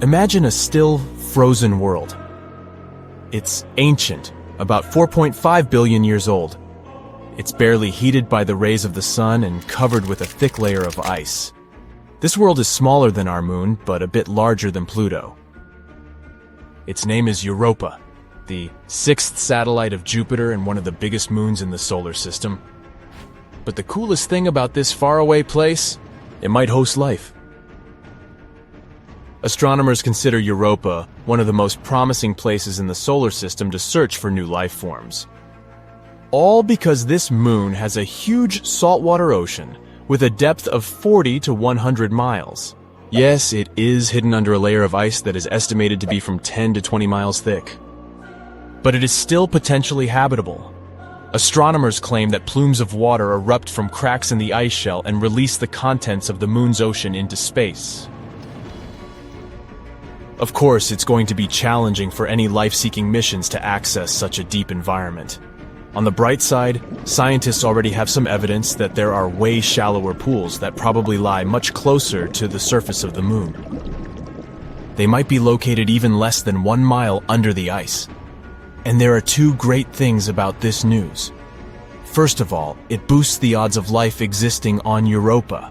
Imagine a still, frozen world. It's ancient, about 4.5 billion years old. It's barely heated by the rays of the sun and covered with a thick layer of ice. This world is smaller than our moon, but a bit larger than Pluto. Its name is Europa, the sixth satellite of Jupiter and one of the biggest moons in the solar system. But the coolest thing about this faraway place, it might host life. Astronomers consider Europa one of the most promising places in the solar system to search for new life forms. All because this moon has a huge saltwater ocean with a depth of 40 to 100 miles. Yes, it is hidden under a layer of ice that is estimated to be from 10 to 20 miles thick. But it is still potentially habitable. Astronomers claim that plumes of water erupt from cracks in the ice shell and release the contents of the moon's ocean into space. Of course, it's going to be challenging for any life-seeking missions to access such a deep environment. On the bright side, scientists already have some evidence that there are way shallower pools that probably lie much closer to the surface of the moon. They might be located even less than 1 mile under the ice. And there are two great things about this news. First of all, it boosts the odds of life existing on Europa.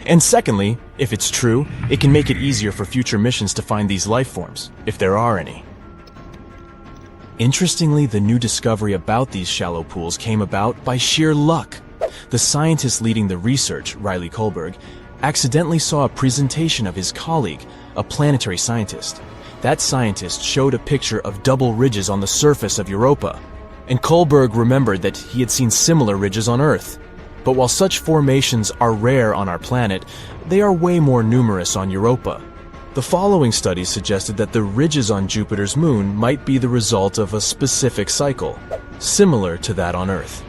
And secondly, if it's true, it can make it easier for future missions to find these life forms, if there are any. Interestingly, the new discovery about these shallow pools came about by sheer luck. The scientist leading the research, Riley Kohlberg, accidentally saw a presentation of his colleague, a planetary scientist. That scientist showed a picture of double ridges on the surface of Europa, and Kohlberg remembered that he had seen similar ridges on Earth. But while such formations are rare on our planet, they are way more numerous on Europa. The following studies suggested that the ridges on Jupiter's moon might be the result of a specific cycle, similar to that on Earth.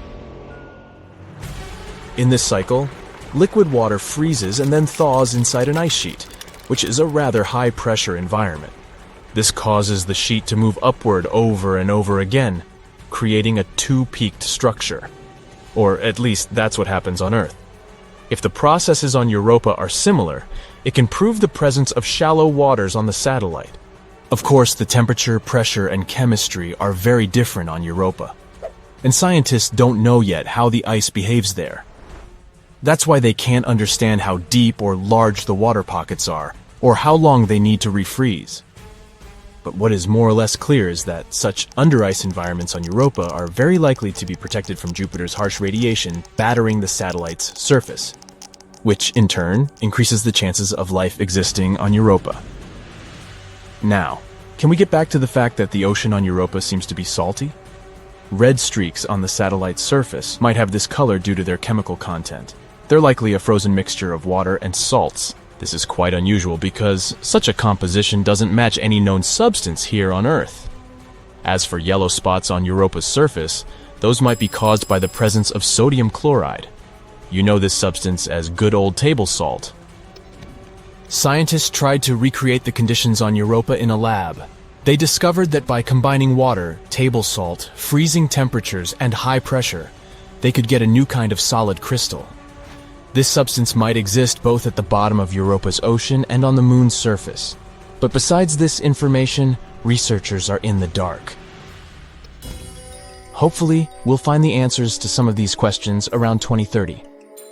In this cycle, liquid water freezes and then thaws inside an ice sheet, which is a rather high-pressure environment. This causes the sheet to move upward over and over again, creating a two-peaked structure. Or at least that's what happens on Earth. If the processes on Europa are similar, it can prove the presence of shallow waters on the satellite. Of course, the temperature, pressure, and chemistry are very different on Europa. And scientists don't know yet how the ice behaves there. That's why they can't understand how deep or large the water pockets are, or how long they need to refreeze. But what is more or less clear is that such under-ice environments on Europa are very likely to be protected from Jupiter's harsh radiation battering the satellite's surface, which in turn increases the chances of life existing on Europa. Now, can we get back to the fact that the ocean on Europa seems to be salty? Red streaks on the satellite's surface might have this color due to their chemical content. They're likely a frozen mixture of water and salts. This is quite unusual because such a composition doesn't match any known substance here on Earth. As for yellow spots on Europa's surface, those might be caused by the presence of sodium chloride. You know this substance as good old table salt. Scientists tried to recreate the conditions on Europa in a lab. They discovered that by combining water, table salt, freezing temperatures, and high pressure, they could get a new kind of solid crystal. This substance might exist both at the bottom of Europa's ocean and on the moon's surface. But besides this information, researchers are in the dark. Hopefully, we'll find the answers to some of these questions around 2030.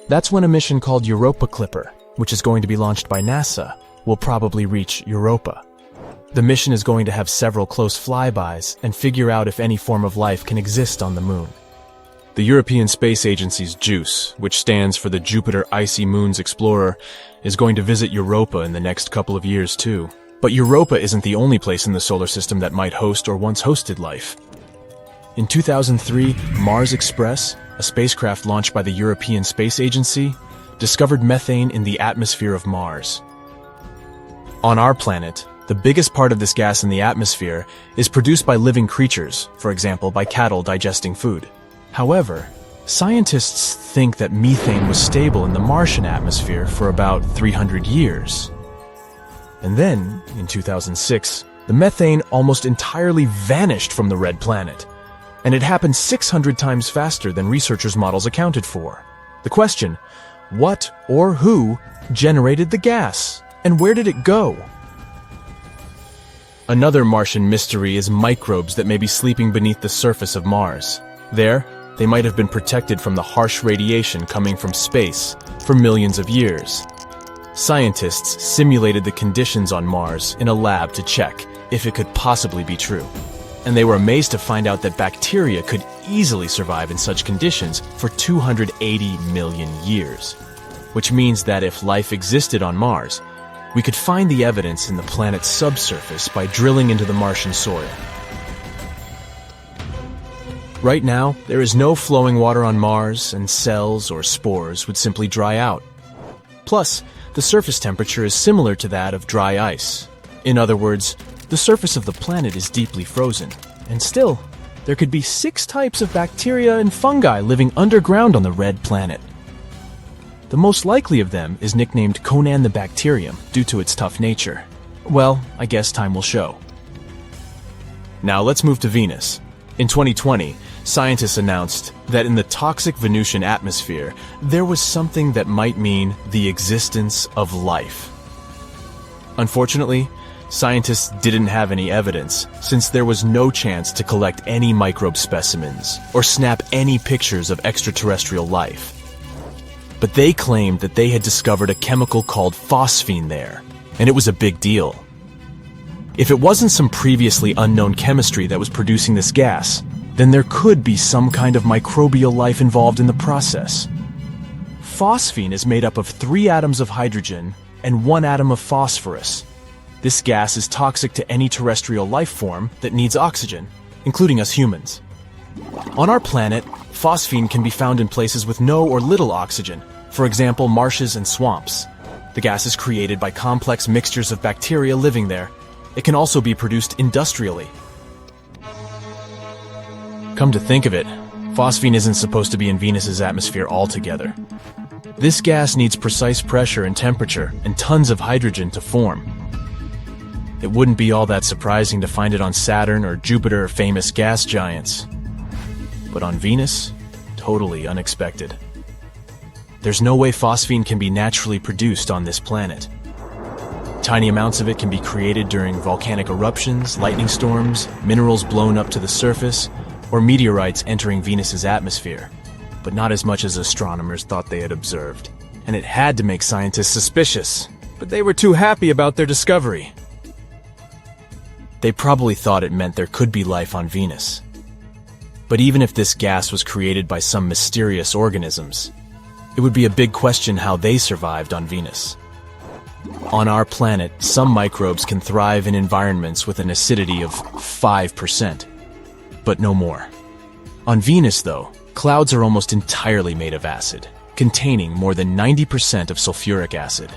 That's when a mission called Europa Clipper, which is going to be launched by NASA, will probably reach Europa. The mission is going to have several close flybys and figure out if any form of life can exist on the moon. The European Space Agency's JUICE, which stands for the Jupiter Icy Moons Explorer, is going to visit Europa in the next couple of years too. But Europa isn't the only place in the solar system that might host or once hosted life. In 2003, Mars Express, a spacecraft launched by the European Space Agency, discovered methane in the atmosphere of Mars. On our planet, the biggest part of this gas in the atmosphere is produced by living creatures, for example by cattle digesting food. However, scientists think that methane was stable in the Martian atmosphere for about 300 years. And then, in 2006, the methane almost entirely vanished from the red planet, and it happened 600 times faster than researchers' models accounted for. The question, what or who generated the gas, and where did it go? Another Martian mystery is microbes that may be sleeping beneath the surface of Mars. There, they might have been protected from the harsh radiation coming from space for millions of years. Scientists simulated the conditions on Mars in a lab to check if it could possibly be true. And they were amazed to find out that bacteria could easily survive in such conditions for 280 million years. Which means that if life existed on Mars, we could find the evidence in the planet's subsurface by drilling into the Martian soil. Right now, there is no flowing water on Mars, and cells or spores would simply dry out. Plus, the surface temperature is similar to that of dry ice. In other words, the surface of the planet is deeply frozen, and still, there could be 6 types of bacteria and fungi living underground on the red planet. The most likely of them is nicknamed Conan the Bacterium due to its tough nature. Well, I guess time will show. Now let's move to Venus. In 2020, scientists announced that in the toxic Venusian atmosphere, there was something that might mean the existence of life. Unfortunately, scientists didn't have any evidence, since there was no chance to collect any microbe specimens or snap any pictures of extraterrestrial life. But they claimed that they had discovered a chemical called phosphine there, and it was a big deal. If it wasn't some previously unknown chemistry that was producing this gas, then there could be some kind of microbial life involved in the process. Phosphine is made up of 3 atoms of hydrogen and 1 atom of phosphorus. This gas is toxic to any terrestrial life form that needs oxygen, including us humans. On our planet, phosphine can be found in places with no or little oxygen, for example, marshes and swamps. The gas is created by complex mixtures of bacteria living there. It can also be produced industrially. Come to think of it, phosphine isn't supposed to be in Venus's atmosphere altogether. This gas needs precise pressure and temperature and tons of hydrogen to form. It wouldn't be all that surprising to find it on Saturn or Jupiter, famous gas giants. But on Venus, totally unexpected. There's no way phosphine can be naturally produced on this planet. Tiny amounts of it can be created during volcanic eruptions, lightning storms, minerals blown up to the surface, or meteorites entering Venus's atmosphere, but not as much as astronomers thought they had observed. And it had to make scientists suspicious, but they were too happy about their discovery. They probably thought it meant there could be life on Venus. But even if this gas was created by some mysterious organisms, it would be a big question how they survived on Venus. On our planet, some microbes can thrive in environments with an acidity of 5%, but no more. On Venus, though, clouds are almost entirely made of acid, containing more than 90% of sulfuric acid.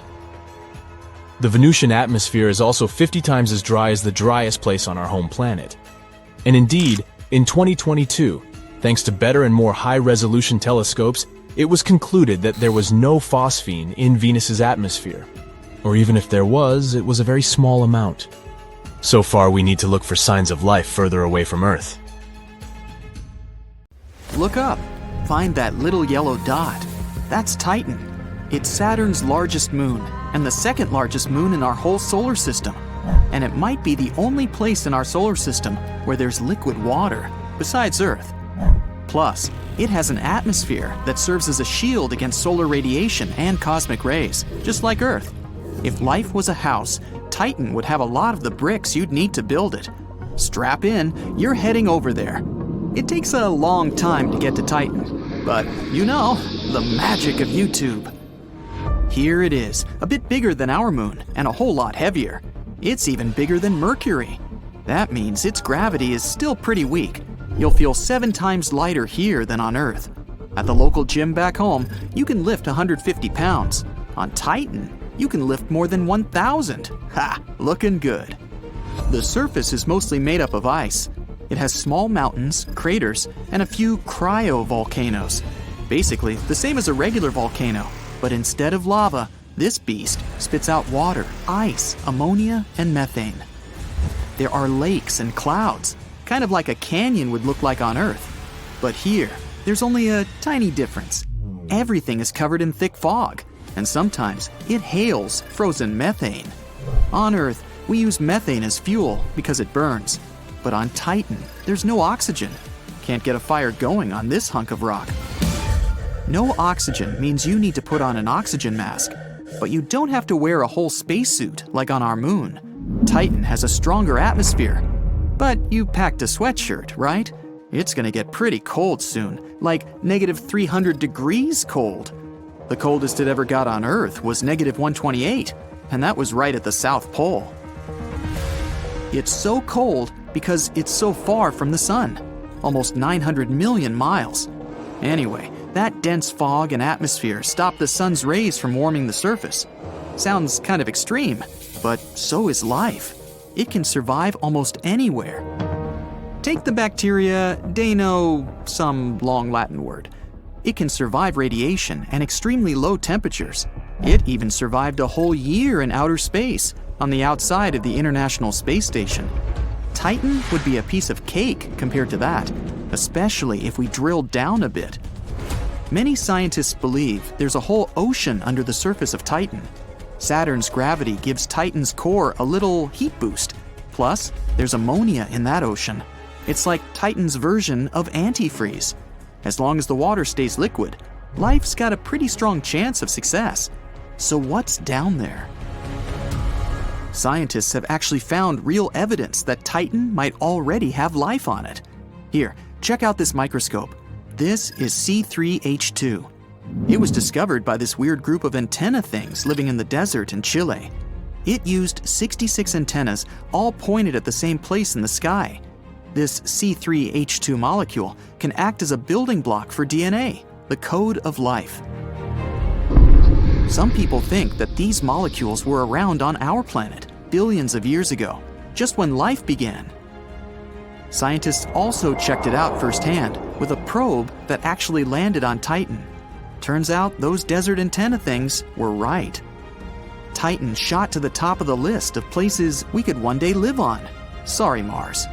The Venusian atmosphere is also 50 times as dry as the driest place on our home planet. And indeed, in 2022, thanks to better and more high-resolution telescopes, it was concluded that there was no phosphine in Venus's atmosphere. Or even if there was, it was a very small amount. So far, we need to look for signs of life further away from Earth. Look up. Find that little yellow dot. That's Titan. It's Saturn's largest moon, and the 2nd largest moon in our whole solar system. And it might be the only place in our solar system where there's liquid water, besides Earth. Plus, it has an atmosphere that serves as a shield against solar radiation and cosmic rays, just like Earth. If life was a house, Titan would have a lot of the bricks you'd need to build it. Strap in, you're heading over there. It takes a long time to get to Titan, but you know, the magic of YouTube. Here it is, a bit bigger than our moon and a whole lot heavier. It's even bigger than Mercury. That means its gravity is still pretty weak. You'll feel 7 times lighter here than on Earth. At the local gym back home, you can lift 150 pounds. On Titan, you can lift more than 1,000. Ha! Looking good. The surface is mostly made up of ice. It has small mountains, craters, and a few cryovolcanoes. Basically, the same as a regular volcano, but instead of lava, this beast spits out water, ice, ammonia, and methane. There are lakes and clouds, kind of like a canyon would look like on Earth. But here, there's only a tiny difference. Everything is covered in thick fog, and sometimes it hails frozen methane. On Earth, We use methane as fuel because it burns. But on Titan, there's no oxygen. Can't get a fire going on this hunk of rock. No oxygen means you need to put on an oxygen mask, but you don't have to wear a whole spacesuit like on our moon. Titan has a stronger atmosphere. But you packed a sweatshirt, right? It's gonna get pretty cold soon, like -300 degrees cold. The coldest it ever got on Earth was -128, and that was right at the South Pole. It's so cold because it's so far from the sun, almost 900 million miles. Anyway, that dense fog and atmosphere stop the sun's rays from warming the surface. Sounds kind of extreme, but so is life. It can survive almost anywhere. Take the bacteria Dano, some long Latin word. It can survive radiation and extremely low temperatures. It even survived a whole year in outer space, on the outside of the International Space Station. Titan would be a piece of cake compared to that, especially if we drilled down a bit. Many scientists believe there's a whole ocean under the surface of Titan. Saturn's gravity gives Titan's core a little heat boost. Plus, there's ammonia in that ocean. It's like Titan's version of antifreeze. As long as the water stays liquid, life's got a pretty strong chance of success. So what's down there? Scientists have actually found real evidence that Titan might already have life on it. Here, check out this microscope. This is C3H2. It was discovered by this weird group of antenna things living in the desert in Chile. It used 66 antennas, all pointed at the same place in the sky. This C3H2 molecule can act as a building block for DNA, the code of life. Some people think that these molecules were around on our planet billions of years ago, just when life began. Scientists also checked it out firsthand with a probe that actually landed on Titan. Turns out those desert antenna things were right. Titan shot to the top of the list of places we could one day live on. Sorry, Mars.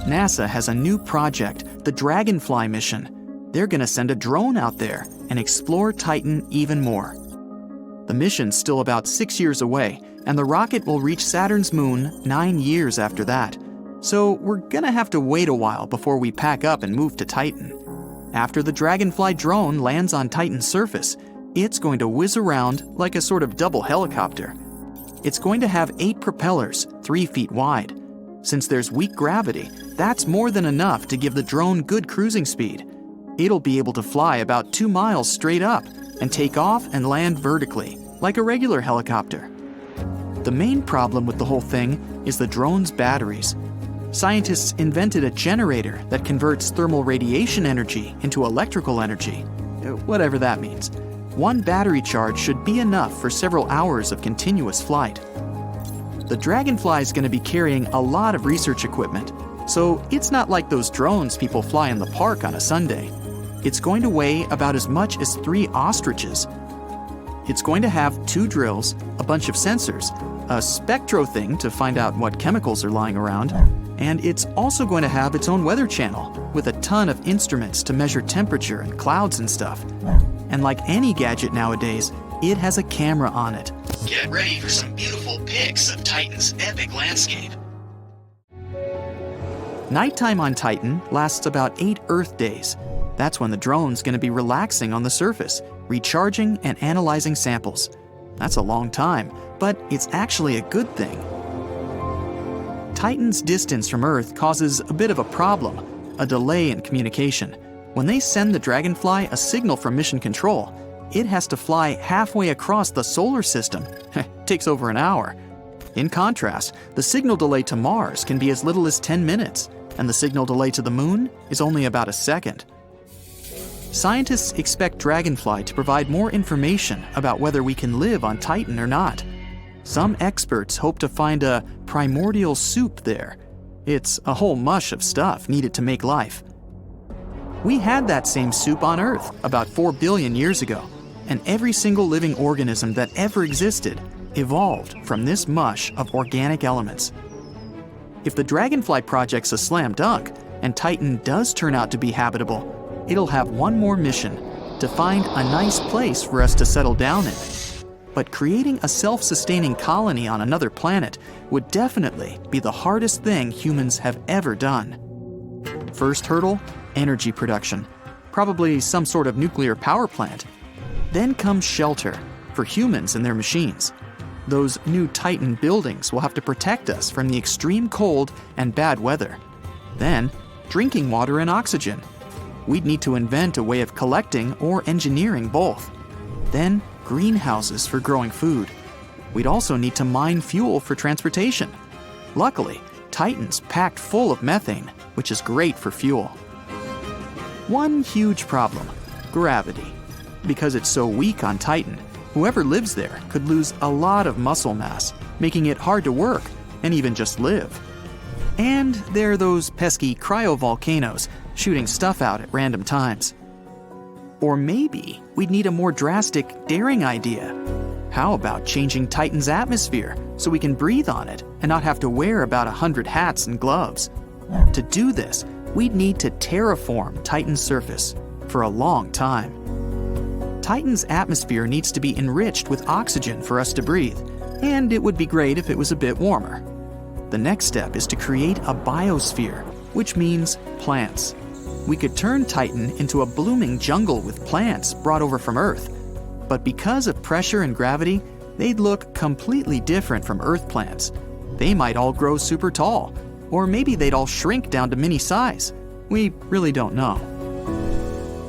NASA has a new project, the Dragonfly mission. They're gonna send a drone out there and explore Titan even more. The mission's still about 6 years away, and the rocket will reach Saturn's moon 9 years after that. So we're gonna have to wait a while before we pack up and move to Titan. After the Dragonfly drone lands on Titan's surface, it's going to whiz around like a sort of double helicopter. It's going to have 8 propellers, 3 feet wide. Since there's weak gravity, that's more than enough to give the drone good cruising speed. It'll be able to fly about 2 miles straight up and take off and land vertically, like a regular helicopter. The main problem with the whole thing is the drone's batteries. Scientists invented a generator that converts thermal radiation energy into electrical energy, whatever that means. One battery charge should be enough for several hours of continuous flight. The Dragonfly is going to be carrying a lot of research equipment, so it's not like those drones people fly in the park on a Sunday. It's going to weigh about as much as 3 ostriches. It's going to have 2 drills, a bunch of sensors, a spectro thing to find out what chemicals are lying around, and it's also going to have its own weather channel with a ton of instruments to measure temperature and clouds and stuff. And like any gadget nowadays, it has a camera on it. Get ready for some beautiful pics of Titan's epic landscape. Nighttime on Titan lasts about 8 Earth days. That's when the drone's going to be relaxing on the surface, recharging and analyzing samples. That's a long time, but it's actually a good thing. Titan's distance from Earth causes a bit of a problem, a delay in communication. When they send the Dragonfly a signal from Mission Control, it has to fly halfway across the solar system. Takes over an hour. In contrast, the signal delay to Mars can be as little as 10 minutes, and the signal delay to the Moon is only about a second. Scientists expect Dragonfly to provide more information about whether we can live on Titan or not. Some experts hope to find a primordial soup there. It's a whole mush of stuff needed to make life. We had that same soup on Earth about 4 billion years ago, and every single living organism that ever existed evolved from this mush of organic elements. If the Dragonfly project's a slam dunk, and Titan does turn out to be habitable, it'll have one more mission: to find a nice place for us to settle down in. but creating a self-sustaining colony on another planet would definitely be the hardest thing humans have ever done. First hurdle, energy production. Probably some sort of nuclear power plant. Then comes shelter, for humans and their machines. Those new Titan buildings will have to protect us from the extreme cold and bad weather. Then, drinking water and oxygen. We'd need to invent a way of collecting or engineering both. Then, greenhouses for growing food. We'd also need to mine fuel for transportation. Luckily, Titan's packed full of methane, which is great for fuel. One huge problem, gravity. Because it's so weak on Titan, whoever lives there could lose a lot of muscle mass, making it hard to work and even just live. And there are those pesky cryovolcanoes shooting stuff out at random times. Or maybe we'd need a more drastic, daring idea. How about changing Titan's atmosphere so we can breathe on it and not have to wear about 100 hats and gloves? To do this, we'd need to terraform Titan's surface for a long time. Titan's atmosphere needs to be enriched with oxygen for us to breathe, and it would be great if it was a bit warmer. The next step is to create a biosphere, which means plants. We could turn Titan into a blooming jungle with plants brought over from Earth. But because of pressure and gravity, they'd look completely different from Earth plants. They might all grow super tall, or maybe they'd all shrink down to mini size. We really don't know.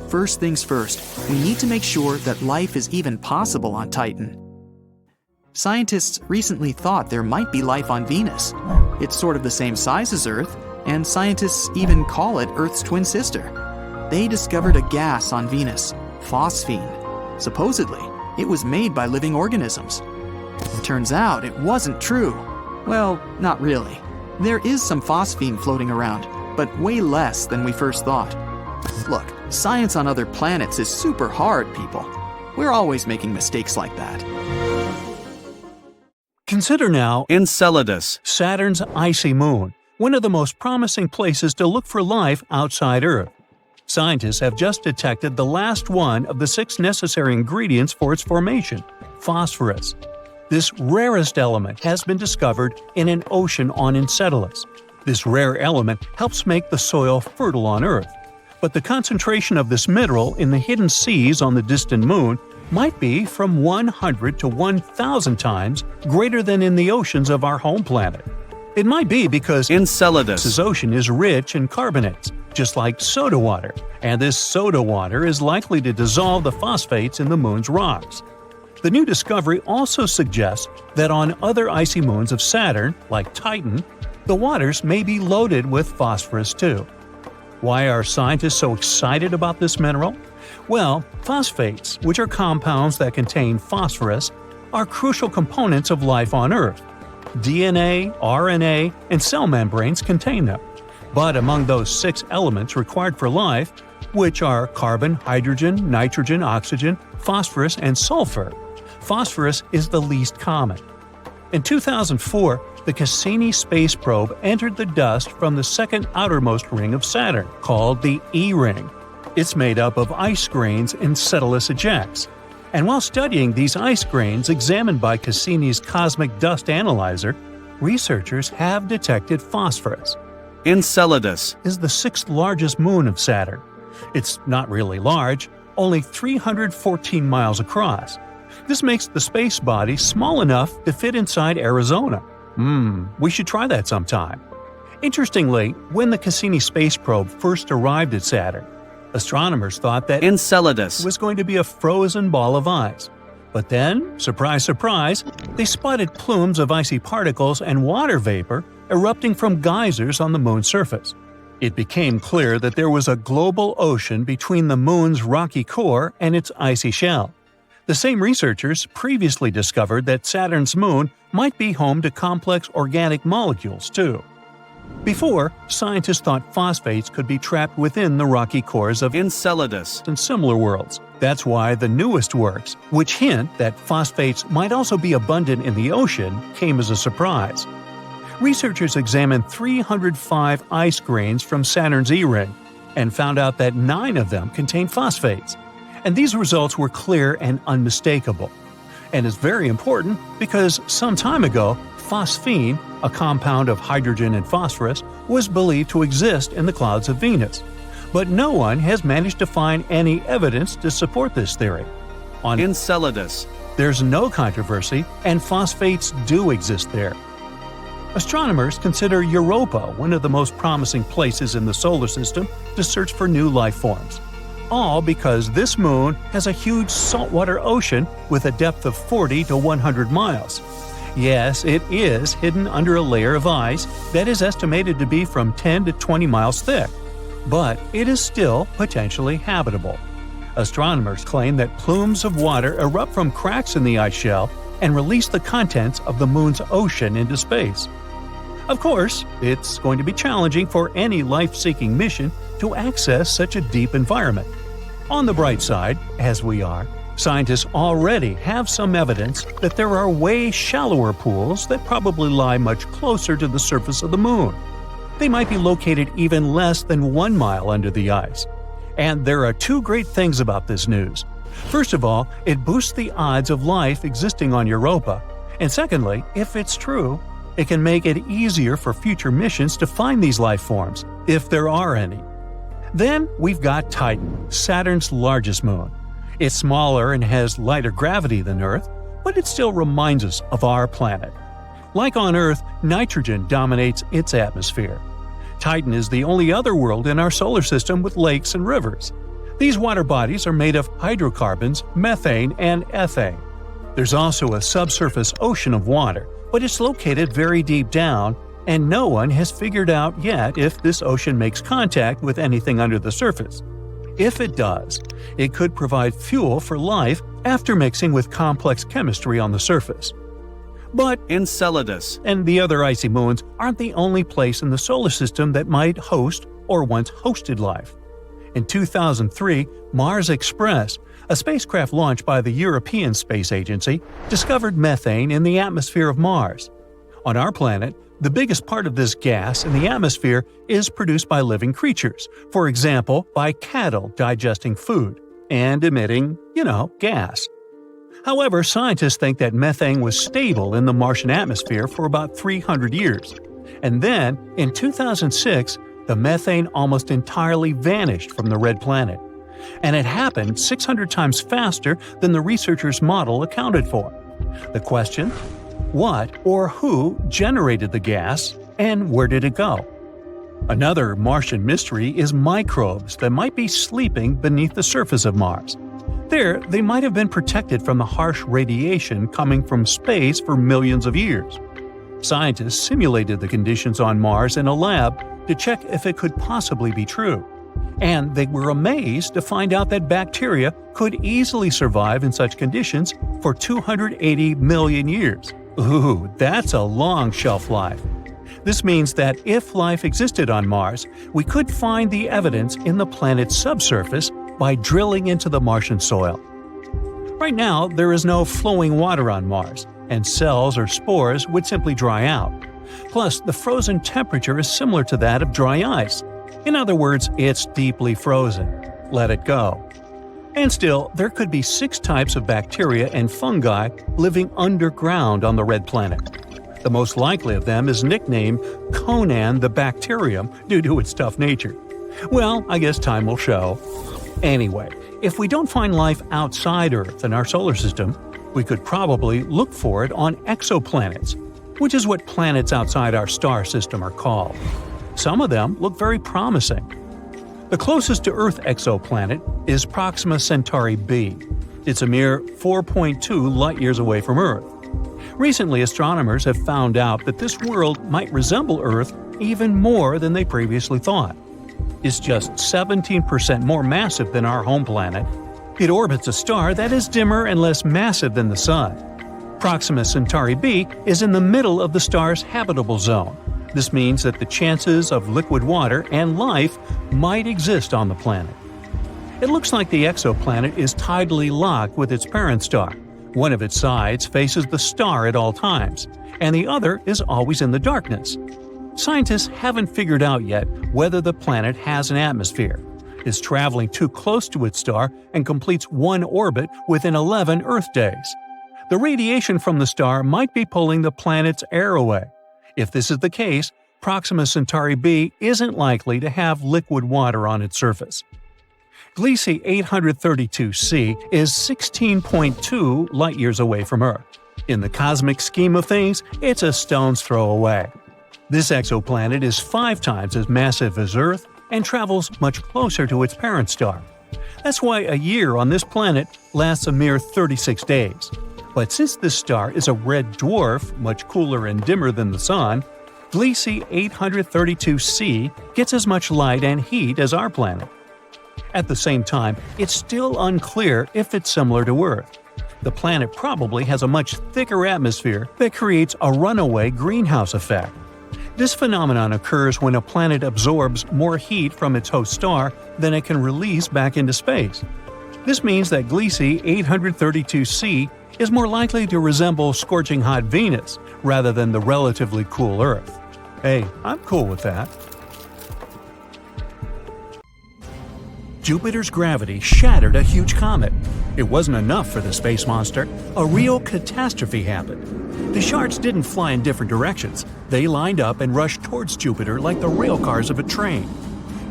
First things first, we need to make sure that life is even possible on Titan. Scientists recently thought there might be life on Venus. It's sort of the same size as Earth, and scientists even call it Earth's twin sister. They discovered a gas on Venus, phosphine. Supposedly, it was made by living organisms. Turns out it wasn't true. Well, not really. There is some phosphine floating around, but way less than we first thought. Look, science on other planets is super hard, people. We're always making mistakes like that. Consider now Encetylus, Saturn's icy moon, one of the most promising places to look for life outside Earth. Scientists have just detected the last one of the 6 necessary ingredients for its formation, phosphorus. This rarest element has been discovered in an ocean on Encetylus. This rare element helps make the soil fertile on Earth. But the concentration of this mineral in the hidden seas on the distant moon might be from 100 to 1,000 times greater than in the oceans of our home planet. It might be because Encetylus' ocean is rich in carbonates, just like soda water, and this soda water is likely to dissolve the phosphates in the moon's rocks. The new discovery also suggests that on other icy moons of Saturn, like Titan, the waters may be loaded with phosphorus too. Why are scientists so excited about this mineral? Well, phosphates, which are compounds that contain phosphorus, are crucial components of life on Earth. DNA, RNA, and cell membranes contain them. But among those 6 elements required for life, which are carbon, hydrogen, nitrogen, oxygen, phosphorus, and sulfur, phosphorus is the least common. In 2004, the Cassini space probe entered the dust from the second outermost ring of Saturn, called the E-ring. It's made up of ice grains Encetylus ejects. And while studying these ice grains examined by Cassini's cosmic dust analyzer, researchers have detected phosphorus. Encetylus Is the 6th largest moon of Saturn. It's not really large, only 314 miles across. This makes the space body small enough to fit inside Arizona. We should try that sometime. Interestingly, when the Cassini space probe first arrived at Saturn, astronomers thought that Encetylus was going to be a frozen ball of ice. But then, surprise, surprise, they spotted plumes of icy particles and water vapor erupting from geysers on the moon's surface. It became clear that there was a global ocean between the moon's rocky core and its icy shell. The same researchers previously discovered that Saturn's moon might be home to complex organic molecules, too. Before, scientists thought phosphates could be trapped within the rocky cores of Encetylus and similar worlds. That's why the newest works, which hint that phosphates might also be abundant in the ocean, came as a surprise. Researchers examined 305 ice grains from Saturn's E-ring and found out that 9 of them contain phosphates. And these results were clear and unmistakable. and is very important because some time ago, phosphine, a compound of hydrogen and phosphorus, was believed to exist in the clouds of Venus. But no one has managed to find any evidence to support this theory. On Encetylus. There's no controversy, and phosphates do exist there. Astronomers consider Europa one of the most promising places in the solar system to search for new life forms. All because this moon has a huge saltwater ocean with a depth of 40 to 100 miles. Yes, it is hidden under a layer of ice that is estimated to be from 10 to 20 miles thick, but it is still potentially habitable. Astronomers claim that plumes of water erupt from cracks in the ice shell and release the contents of the moon's ocean into space. Of course, it's going to be challenging for any life-seeking mission to access such a deep environment. On the bright side, as we are, scientists already have some evidence that there are way shallower pools that probably lie much closer to the surface of the moon. They might be located even less than 1 mile under the ice. And there are two great things about this news. First of all, it boosts the odds of life existing on Europa. And secondly, if it's true, it can make it easier for future missions to find these life forms, if there are any. Then we've got Titan, Saturn's largest moon. It's smaller and has lighter gravity than Earth, but it still reminds us of our planet. Like on Earth, nitrogen dominates its atmosphere. Titan is the only other world in our solar system with lakes and rivers. These water bodies are made of hydrocarbons, methane, and ethane. There's also a subsurface ocean of water, but it's located very deep down, and no one has figured out yet if this ocean makes contact with anything under the surface. If it does, it could provide fuel for life after mixing with complex chemistry on the surface. But Encetylus and the other icy moons aren't the only place in the solar system that might host or once hosted life. In 2003, Mars Express, a spacecraft launched by the European Space Agency, discovered methane in the atmosphere of Mars. On our planet, the biggest part of this gas in the atmosphere is produced by living creatures, for example, by cattle digesting food and emitting, gas. However, scientists think that methane was stable in the Martian atmosphere for about 300 years. And then, in 2006, the methane almost entirely vanished from the red planet. And it happened 600 times faster than the researchers' model accounted for. The question? What or who generated the gas, and where did it go? Another Martian mystery is microbes that might be sleeping beneath the surface of Mars. There, they might have been protected from the harsh radiation coming from space for millions of years. Scientists simulated the conditions on Mars in a lab to check if it could possibly be true. And they were amazed to find out that bacteria could easily survive in such conditions for 280 million years. Ooh, that's a long shelf life. This means that if life existed on Mars, we could find the evidence in the planet's subsurface by drilling into the Martian soil. Right now, there is no flowing water on Mars, and cells or spores would simply dry out. Plus, the frozen temperature is similar to that of dry ice. In other words, it's deeply frozen. Let it go. And still, there could be 6 types of bacteria and fungi living underground on the red planet. The most likely of them is nicknamed Conan the Bacterium due to its tough nature. Well, I guess time will show. Anyway, if we don't find life outside Earth in our solar system, we could probably look for it on exoplanets, which is what planets outside our star system are called. Some of them look very promising. The closest to Earth exoplanet is Proxima Centauri b. It's a mere 4.2 light-years away from Earth. Recently, astronomers have found out that this world might resemble Earth even more than they previously thought. It's just 17% more massive than our home planet. It orbits a star that is dimmer and less massive than the Sun. Proxima Centauri b is in the middle of the star's habitable zone. This means that the chances of liquid water and life might exist on the planet. It looks like the exoplanet is tidally locked with its parent star. One of its sides faces the star at all times, and the other is always in the darkness. Scientists haven't figured out yet whether the planet has an atmosphere, is traveling too close to its star, and completes one orbit within 11 Earth days. The radiation from the star might be pulling the planet's air away. If this is the case, Proxima Centauri b isn't likely to have liquid water on its surface. Gliese 832c is 16.2 light-years away from Earth. In the cosmic scheme of things, it's a stone's throw away. This exoplanet is 5 times as massive as Earth and travels much closer to its parent star. That's why a year on this planet lasts a mere 36 days. But since this star is a red dwarf, much cooler and dimmer than the Sun, Gliese 832c gets as much light and heat as our planet. At the same time, it's still unclear if it's similar to Earth. The planet probably has a much thicker atmosphere that creates a runaway greenhouse effect. This phenomenon occurs when a planet absorbs more heat from its host star than it can release back into space. This means that Gliese 832c is more likely to resemble scorching hot Venus rather than the relatively cool Earth. Hey, I'm cool with that. Jupiter's gravity shattered a huge comet. It wasn't enough for the space monster. A real catastrophe happened. The shards didn't fly in different directions. They lined up and rushed towards Jupiter like the rail cars of a train.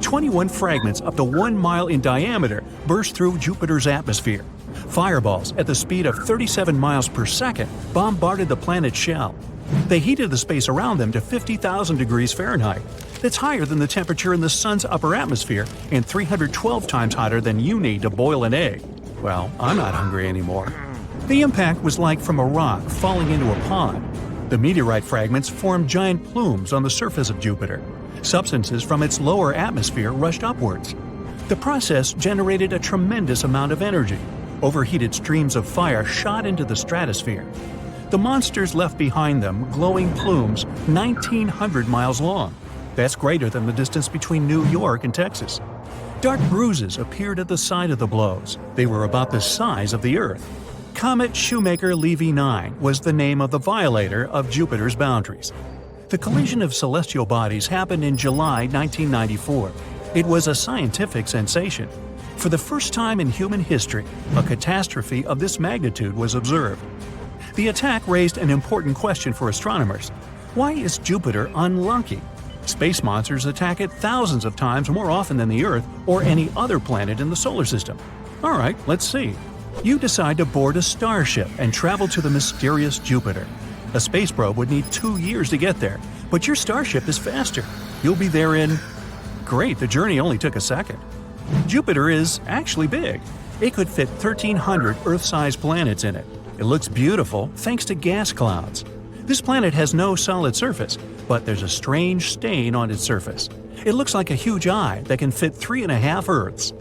21 fragments up to 1 mile in diameter burst through Jupiter's atmosphere. Fireballs at the speed of 37 miles per second bombarded the planet's shell. They heated the space around them to 50,000 degrees Fahrenheit. That's higher than the temperature in the Sun's upper atmosphere and 312 times hotter than you need to boil an egg. Well, I'm not hungry anymore. The impact was like from a rock falling into a pond. The meteorite fragments formed giant plumes on the surface of Jupiter. Substances from its lower atmosphere rushed upwards. The process generated a tremendous amount of energy. Overheated streams of fire shot into the stratosphere. The monsters left behind them glowing plumes 1,900 miles long. That's greater than the distance between New York and Texas. Dark bruises appeared at the side of the blows. They were about the size of the Earth. Comet Shoemaker-Levy 9 was the name of the violator of Jupiter's boundaries. The collision of celestial bodies happened in July 1994. It was a scientific sensation. For the first time in human history, a catastrophe of this magnitude was observed. The attack raised an important question for astronomers. Why is Jupiter unlucky? Space monsters attack it thousands of times more often than the Earth or any other planet in the solar system. Alright, let's see. You decide to board a starship and travel to the mysterious Jupiter. A space probe would need 2 years to get there, but your starship is faster. You'll be there in… Great, the journey only took a second. Jupiter is actually big. It could fit 1,300 Earth-sized planets in it. It looks beautiful thanks to gas clouds. This planet has no solid surface, but there's a strange stain on its surface. It looks like a huge eye that can fit 3.5 Earths.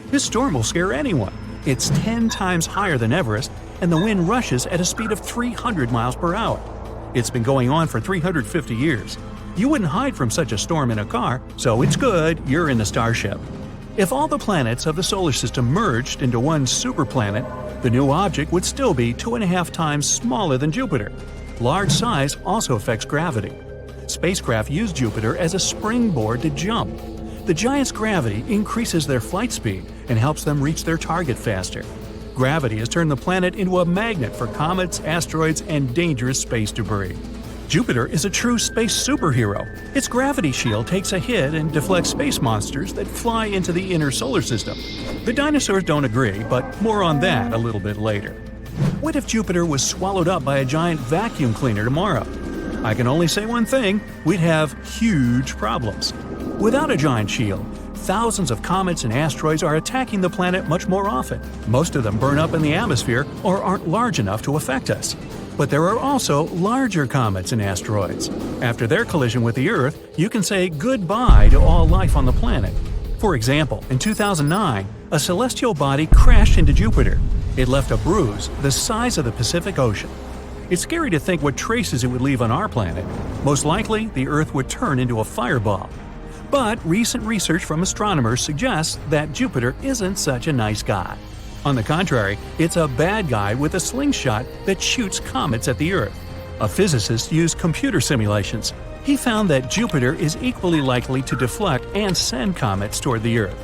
This storm will scare anyone. It's 10 times higher than Everest, and the wind rushes at a speed of 300 miles per hour. It's been going on for 350 years. You wouldn't hide from such a storm in a car, so it's good you're in the starship. If all the planets of the solar system merged into one superplanet, the new object would still be 2.5 times smaller than Jupiter. Large size also affects gravity. Spacecraft use Jupiter as a springboard to jump. The giant's gravity increases their flight speed and helps them reach their target faster. Gravity has turned the planet into a magnet for comets, asteroids, and dangerous space debris. Jupiter is a true space superhero. Its gravity shield takes a hit and deflects space monsters that fly into the inner solar system. The dinosaurs don't agree, but more on that a little bit later. What if Jupiter was swallowed up by a giant vacuum cleaner tomorrow? I can only say one thing: we'd have huge problems. Without a giant shield, thousands of comets and asteroids are attacking the planet much more often. Most of them burn up in the atmosphere or aren't large enough to affect us. But there are also larger comets and asteroids. After their collision with the Earth, you can say goodbye to all life on the planet. For example, in 2009, a celestial body crashed into Jupiter. It left a bruise the size of the Pacific Ocean. It's scary to think what traces it would leave on our planet. Most likely, the Earth would turn into a fireball. But recent research from astronomers suggests that Jupiter isn't such a nice guy. On the contrary, it's a bad guy with a slingshot that shoots comets at the Earth. A physicist used computer simulations. He found that Jupiter is equally likely to deflect and send comets toward the Earth.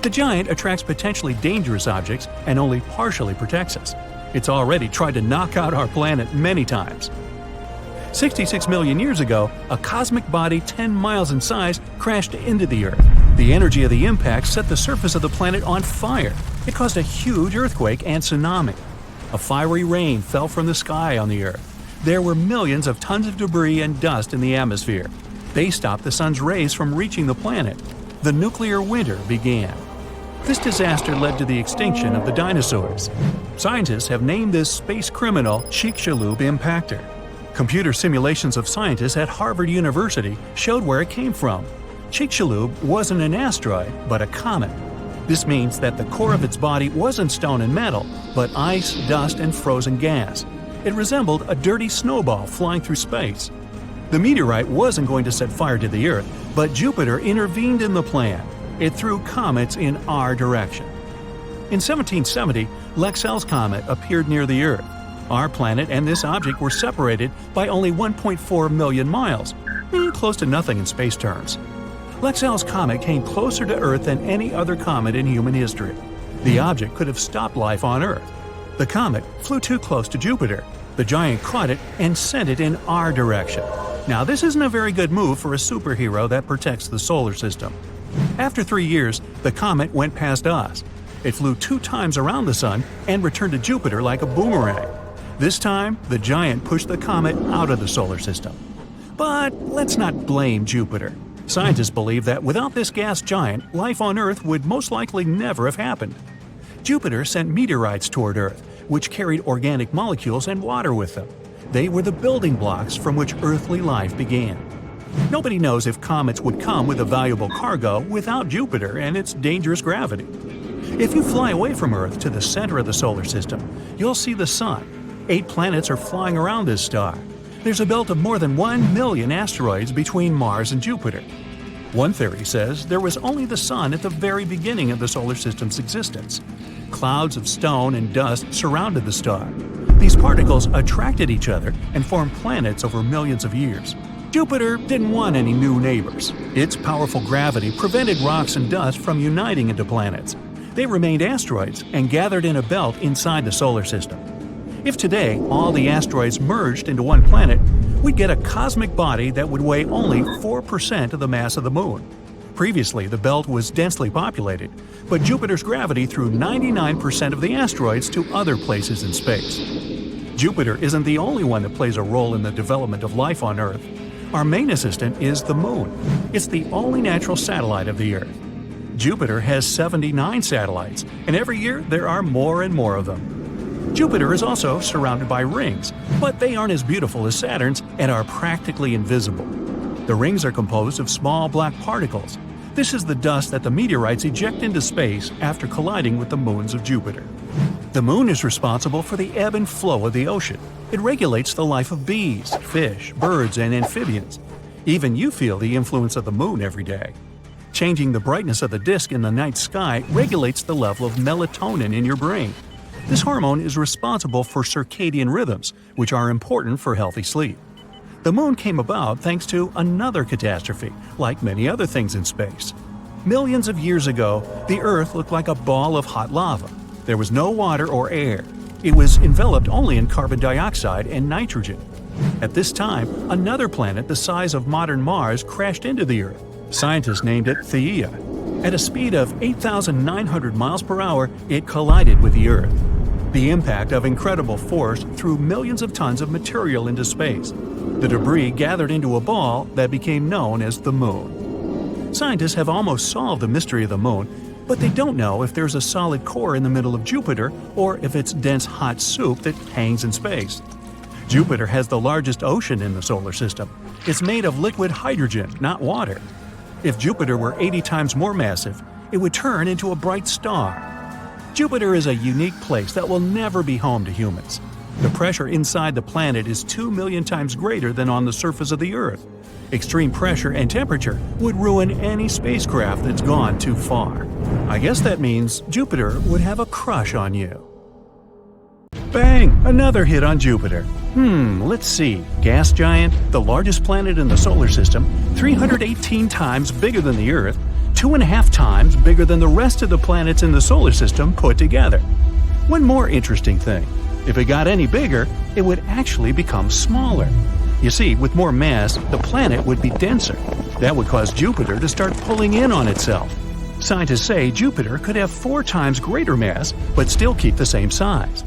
The giant attracts potentially dangerous objects and only partially protects us. It's already tried to knock out our planet many times. 66 million years ago, a cosmic body 10 miles in size crashed into the Earth. The energy of the impact set the surface of the planet on fire. It caused a huge earthquake and tsunami. A fiery rain fell from the sky on the Earth. There were millions of tons of debris and dust in the atmosphere. They stopped the sun's rays from reaching the planet. The nuclear winter began. This disaster led to the extinction of the dinosaurs. Scientists have named this space criminal Chicxulub impactor. Computer simulations of scientists at Harvard University showed where it came from. Chicxulub wasn't an asteroid, but a comet. This means that the core of its body wasn't stone and metal, but ice, dust, and frozen gas. It resembled a dirty snowball flying through space. The meteorite wasn't going to set fire to the Earth, but Jupiter intervened in the plan. It threw comets in our direction. In 1770, Lexell's comet appeared near the Earth. Our planet and this object were separated by only 1.4 million miles, close to nothing in space terms. Lexell's comet came closer to Earth than any other comet in human history. The object could have stopped life on Earth. The comet flew too close to Jupiter. The giant caught it and sent it in our direction. Now, this isn't a very good move for a superhero that protects the solar system. After 3 years, the comet went past us. It flew 2 times around the Sun and returned to Jupiter like a boomerang. This time, the giant pushed the comet out of the solar system. But let's not blame Jupiter. Scientists believe that without this gas giant, life on Earth would most likely never have happened. Jupiter sent meteorites toward Earth, which carried organic molecules and water with them. They were the building blocks from which earthly life began. Nobody knows if comets would come with a valuable cargo without Jupiter and its dangerous gravity. If you fly away from Earth to the center of the solar system, you'll see the Sun. 8 planets are flying around this star. There's a belt of more than 1 million asteroids between Mars and Jupiter. One theory says there was only the Sun at the very beginning of the solar system's existence. Clouds of stone and dust surrounded the star. These particles attracted each other and formed planets over millions of years. Jupiter didn't want any new neighbors. Its powerful gravity prevented rocks and dust from uniting into planets. They remained asteroids and gathered in a belt inside the solar system. If today all the asteroids merged into one planet, we'd get a cosmic body that would weigh only 4% of the mass of the Moon. Previously, the belt was densely populated, but Jupiter's gravity threw 99% of the asteroids to other places in space. Jupiter isn't the only one that plays a role in the development of life on Earth. Our main assistant is the Moon. It's the only natural satellite of the Earth. Jupiter has 79 satellites, and every year there are more and more of them. Jupiter is also surrounded by rings, but they aren't as beautiful as Saturn's and are practically invisible. The rings are composed of small black particles. This is the dust that the meteorites eject into space after colliding with the moons of Jupiter. The Moon is responsible for the ebb and flow of the ocean. It regulates the life of bees, fish, birds, and amphibians. Even you feel the influence of the Moon every day. Changing the brightness of the disk in the night sky regulates the level of melatonin in your brain. This hormone is responsible for circadian rhythms, which are important for healthy sleep. The Moon came about thanks to another catastrophe, like many other things in space. Millions of years ago, the Earth looked like a ball of hot lava. There was no water or air. It was enveloped only in carbon dioxide and nitrogen. At this time, another planet the size of modern Mars crashed into the Earth. Scientists named it Theia. At a speed of 8,900 miles per hour, it collided with the Earth. The impact of incredible force threw millions of tons of material into space. The debris gathered into a ball that became known as the Moon. Scientists have almost solved the mystery of the Moon, but they don't know if there's a solid core in the middle of Jupiter or if it's dense hot soup that hangs in space. Jupiter has the largest ocean in the solar system. It's made of liquid hydrogen, not water. If Jupiter were 80 times more massive, it would turn into a bright star. Jupiter is a unique place that will never be home to humans. The pressure inside the planet is 2 million times greater than on the surface of the Earth. Extreme pressure and temperature would ruin any spacecraft that's gone too far. I guess that means Jupiter would have a crush on you. Bang! Another hit on Jupiter. Let's see. Gas giant, the largest planet in the solar system, 318 times bigger than the Earth, 2.5 times bigger than the rest of the planets in the solar system put together. One more interesting thing. If it got any bigger, it would actually become smaller. You see, with more mass, the planet would be denser. That would cause Jupiter to start pulling in on itself. Scientists say Jupiter could have 4 times greater mass, but still keep the same size.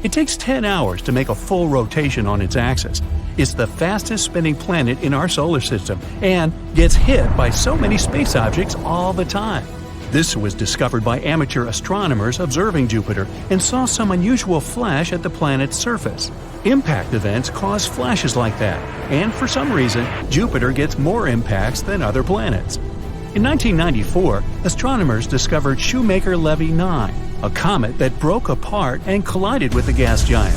It takes 10 hours to make a full rotation on its axis. It's the fastest spinning planet in our solar system and gets hit by so many space objects all the time. This was discovered by amateur astronomers observing Jupiter and saw some unusual flash at the planet's surface. Impact events cause flashes like that, and for some reason, Jupiter gets more impacts than other planets. In 1994, astronomers discovered Shoemaker-Levy 9, a comet that broke apart and collided with the gas giant.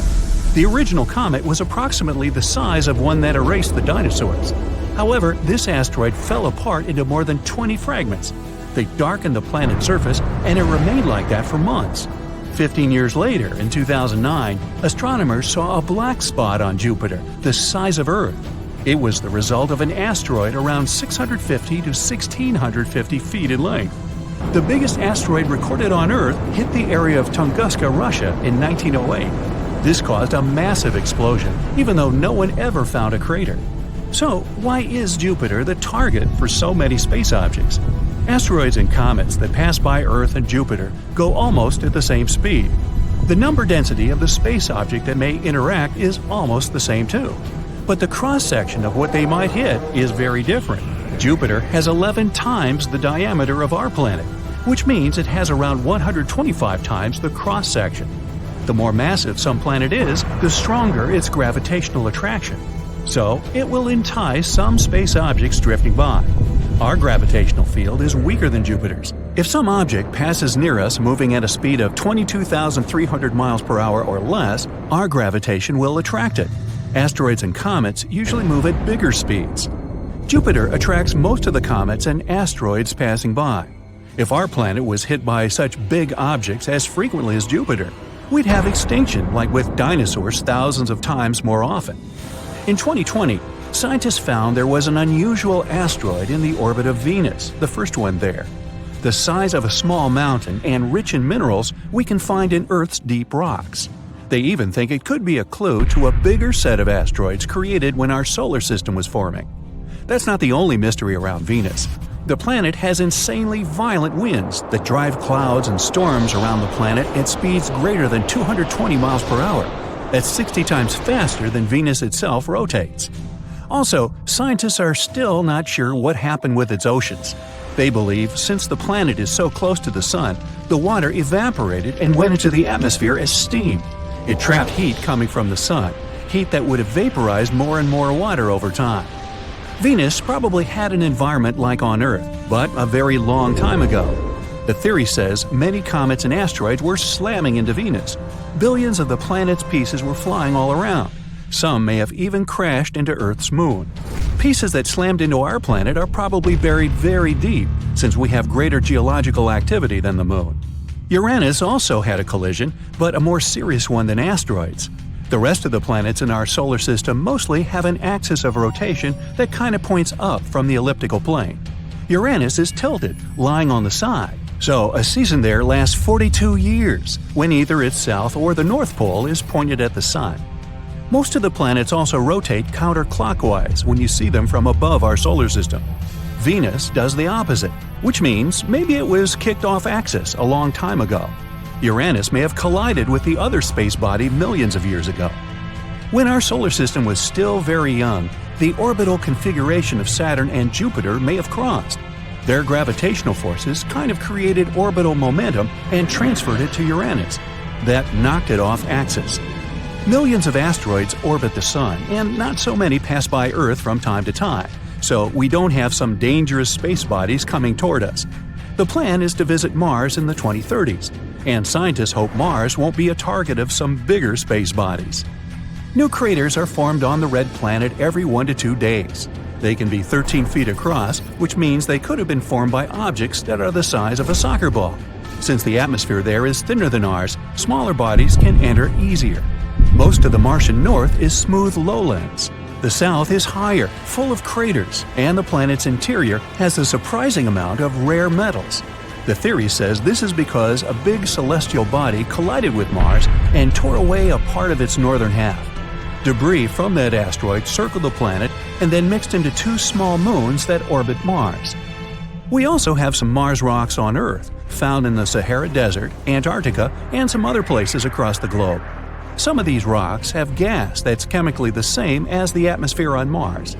The original comet was approximately the size of one that erased the dinosaurs. However, this asteroid fell apart into more than 20 fragments. They darkened the planet's surface, and it remained like that for months. 15 years later, in 2009, astronomers saw a black spot on Jupiter, the size of Earth. It was the result of an asteroid around 650 to 1,650 feet in length. The biggest asteroid recorded on Earth hit the area of Tunguska, Russia in 1908. This caused a massive explosion, even though no one ever found a crater. So, why is Jupiter the target for so many space objects? Asteroids and comets that pass by Earth and Jupiter go almost at the same speed. The number density of the space object that may interact is almost the same too. But the cross-section of what they might hit is very different. Jupiter has 11 times the diameter of our planet, which means it has around 125 times the cross-section. The more massive some planet is, the stronger its gravitational attraction. So, it will entice some space objects drifting by. Our gravitational field is weaker than Jupiter's. If some object passes near us moving at a speed of 22,300 miles per hour or less, our gravitation will attract it. Asteroids and comets usually move at bigger speeds. Jupiter attracts most of the comets and asteroids passing by. If our planet was hit by such big objects as frequently as Jupiter, we'd have extinction like with dinosaurs thousands of times more often. In 2020, scientists found there was an unusual asteroid in the orbit of Venus, the first one there. The size of a small mountain and rich in minerals we can find in Earth's deep rocks. They even think it could be a clue to a bigger set of asteroids created when our solar system was forming. That's not the only mystery around Venus. The planet has insanely violent winds that drive clouds and storms around the planet at speeds greater than 220 miles per hour. That's 60 times faster than Venus itself rotates. Also, scientists are still not sure what happened with its oceans. They believe since the planet is so close to the sun, the water evaporated and went into the atmosphere as steam. It trapped heat coming from the sun, heat that would have vaporized more and more water over time. Venus probably had an environment like on Earth, but a very long time ago. The theory says many comets and asteroids were slamming into Venus. Billions of the planet's pieces were flying all around. Some may have even crashed into Earth's moon. Pieces that slammed into our planet are probably buried very deep, since we have greater geological activity than the moon. Uranus also had a collision, but a more serious one than asteroids. The rest of the planets in our solar system mostly have an axis of rotation that kind of points up from the elliptical plane. Uranus is tilted, lying on the side, so a season there lasts 42 years, when either its south or the North Pole is pointed at the sun. Most of the planets also rotate counterclockwise when you see them from above our solar system. Venus does the opposite, which means maybe it was kicked off axis a long time ago. Uranus may have collided with the other space body millions of years ago. When our solar system was still very young, the orbital configuration of Saturn and Jupiter may have crossed. Their gravitational forces kind of created orbital momentum and transferred it to Uranus. That knocked it off axis. Millions of asteroids orbit the Sun, and not so many pass by Earth from time to time, so we don't have some dangerous space bodies coming toward us. The plan is to visit Mars in the 2030s, and scientists hope Mars won't be a target of some bigger space bodies. New craters are formed on the red planet every 1 to 2 days. They can be 13 feet across, which means they could have been formed by objects that are the size of a soccer ball. Since the atmosphere there is thinner than ours, smaller bodies can enter easier. Most of the Martian north is smooth lowlands. The south is higher, full of craters, and the planet's interior has a surprising amount of rare metals. The theory says this is because a big celestial body collided with Mars and tore away a part of its northern half. Debris from that asteroid circled the planet and then mixed into two small moons that orbit Mars. We also have some Mars rocks on Earth, found in the Sahara Desert, Antarctica, and some other places across the globe. Some of these rocks have gas that's chemically the same as the atmosphere on Mars.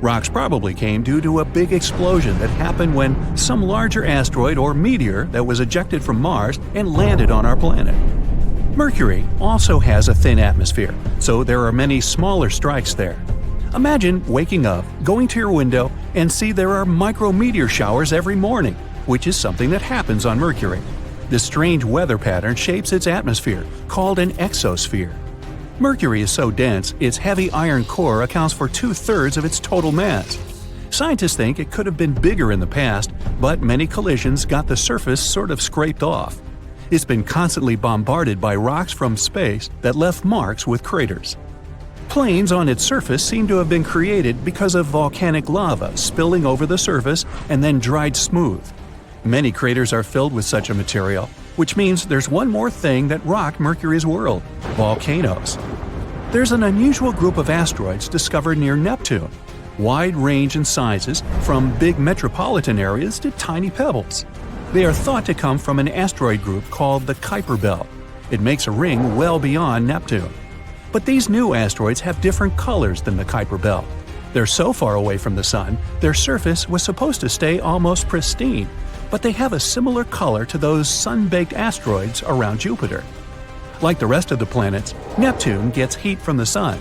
Rocks probably came due to a big explosion that happened when some larger asteroid or meteor that was ejected from Mars and landed on our planet. Mercury also has a thin atmosphere, so there are many smaller strikes there. Imagine waking up, going to your window, and see there are micrometeor showers every morning, which is something that happens on Mercury. This strange weather pattern shapes its atmosphere, called an exosphere. Mercury is so dense, its heavy iron core accounts for 2/3 of its total mass. Scientists think it could have been bigger in the past, but many collisions got the surface sort of scraped off. It's been constantly bombarded by rocks from space that left marks with craters. Plains on its surface seem to have been created because of volcanic lava spilling over the surface and then dried smooth. Many craters are filled with such a material, which means there's one more thing that rocked Mercury's world: volcanoes. There's an unusual group of asteroids discovered near Neptune. Wide range in sizes, from big metropolitan areas to tiny pebbles. They are thought to come from an asteroid group called the Kuiper Belt. It makes a ring well beyond Neptune. But these new asteroids have different colors than the Kuiper Belt. They're so far away from the Sun, their surface was supposed to stay almost pristine, but they have a similar color to those sun-baked asteroids around Jupiter. Like the rest of the planets, Neptune gets heat from the Sun.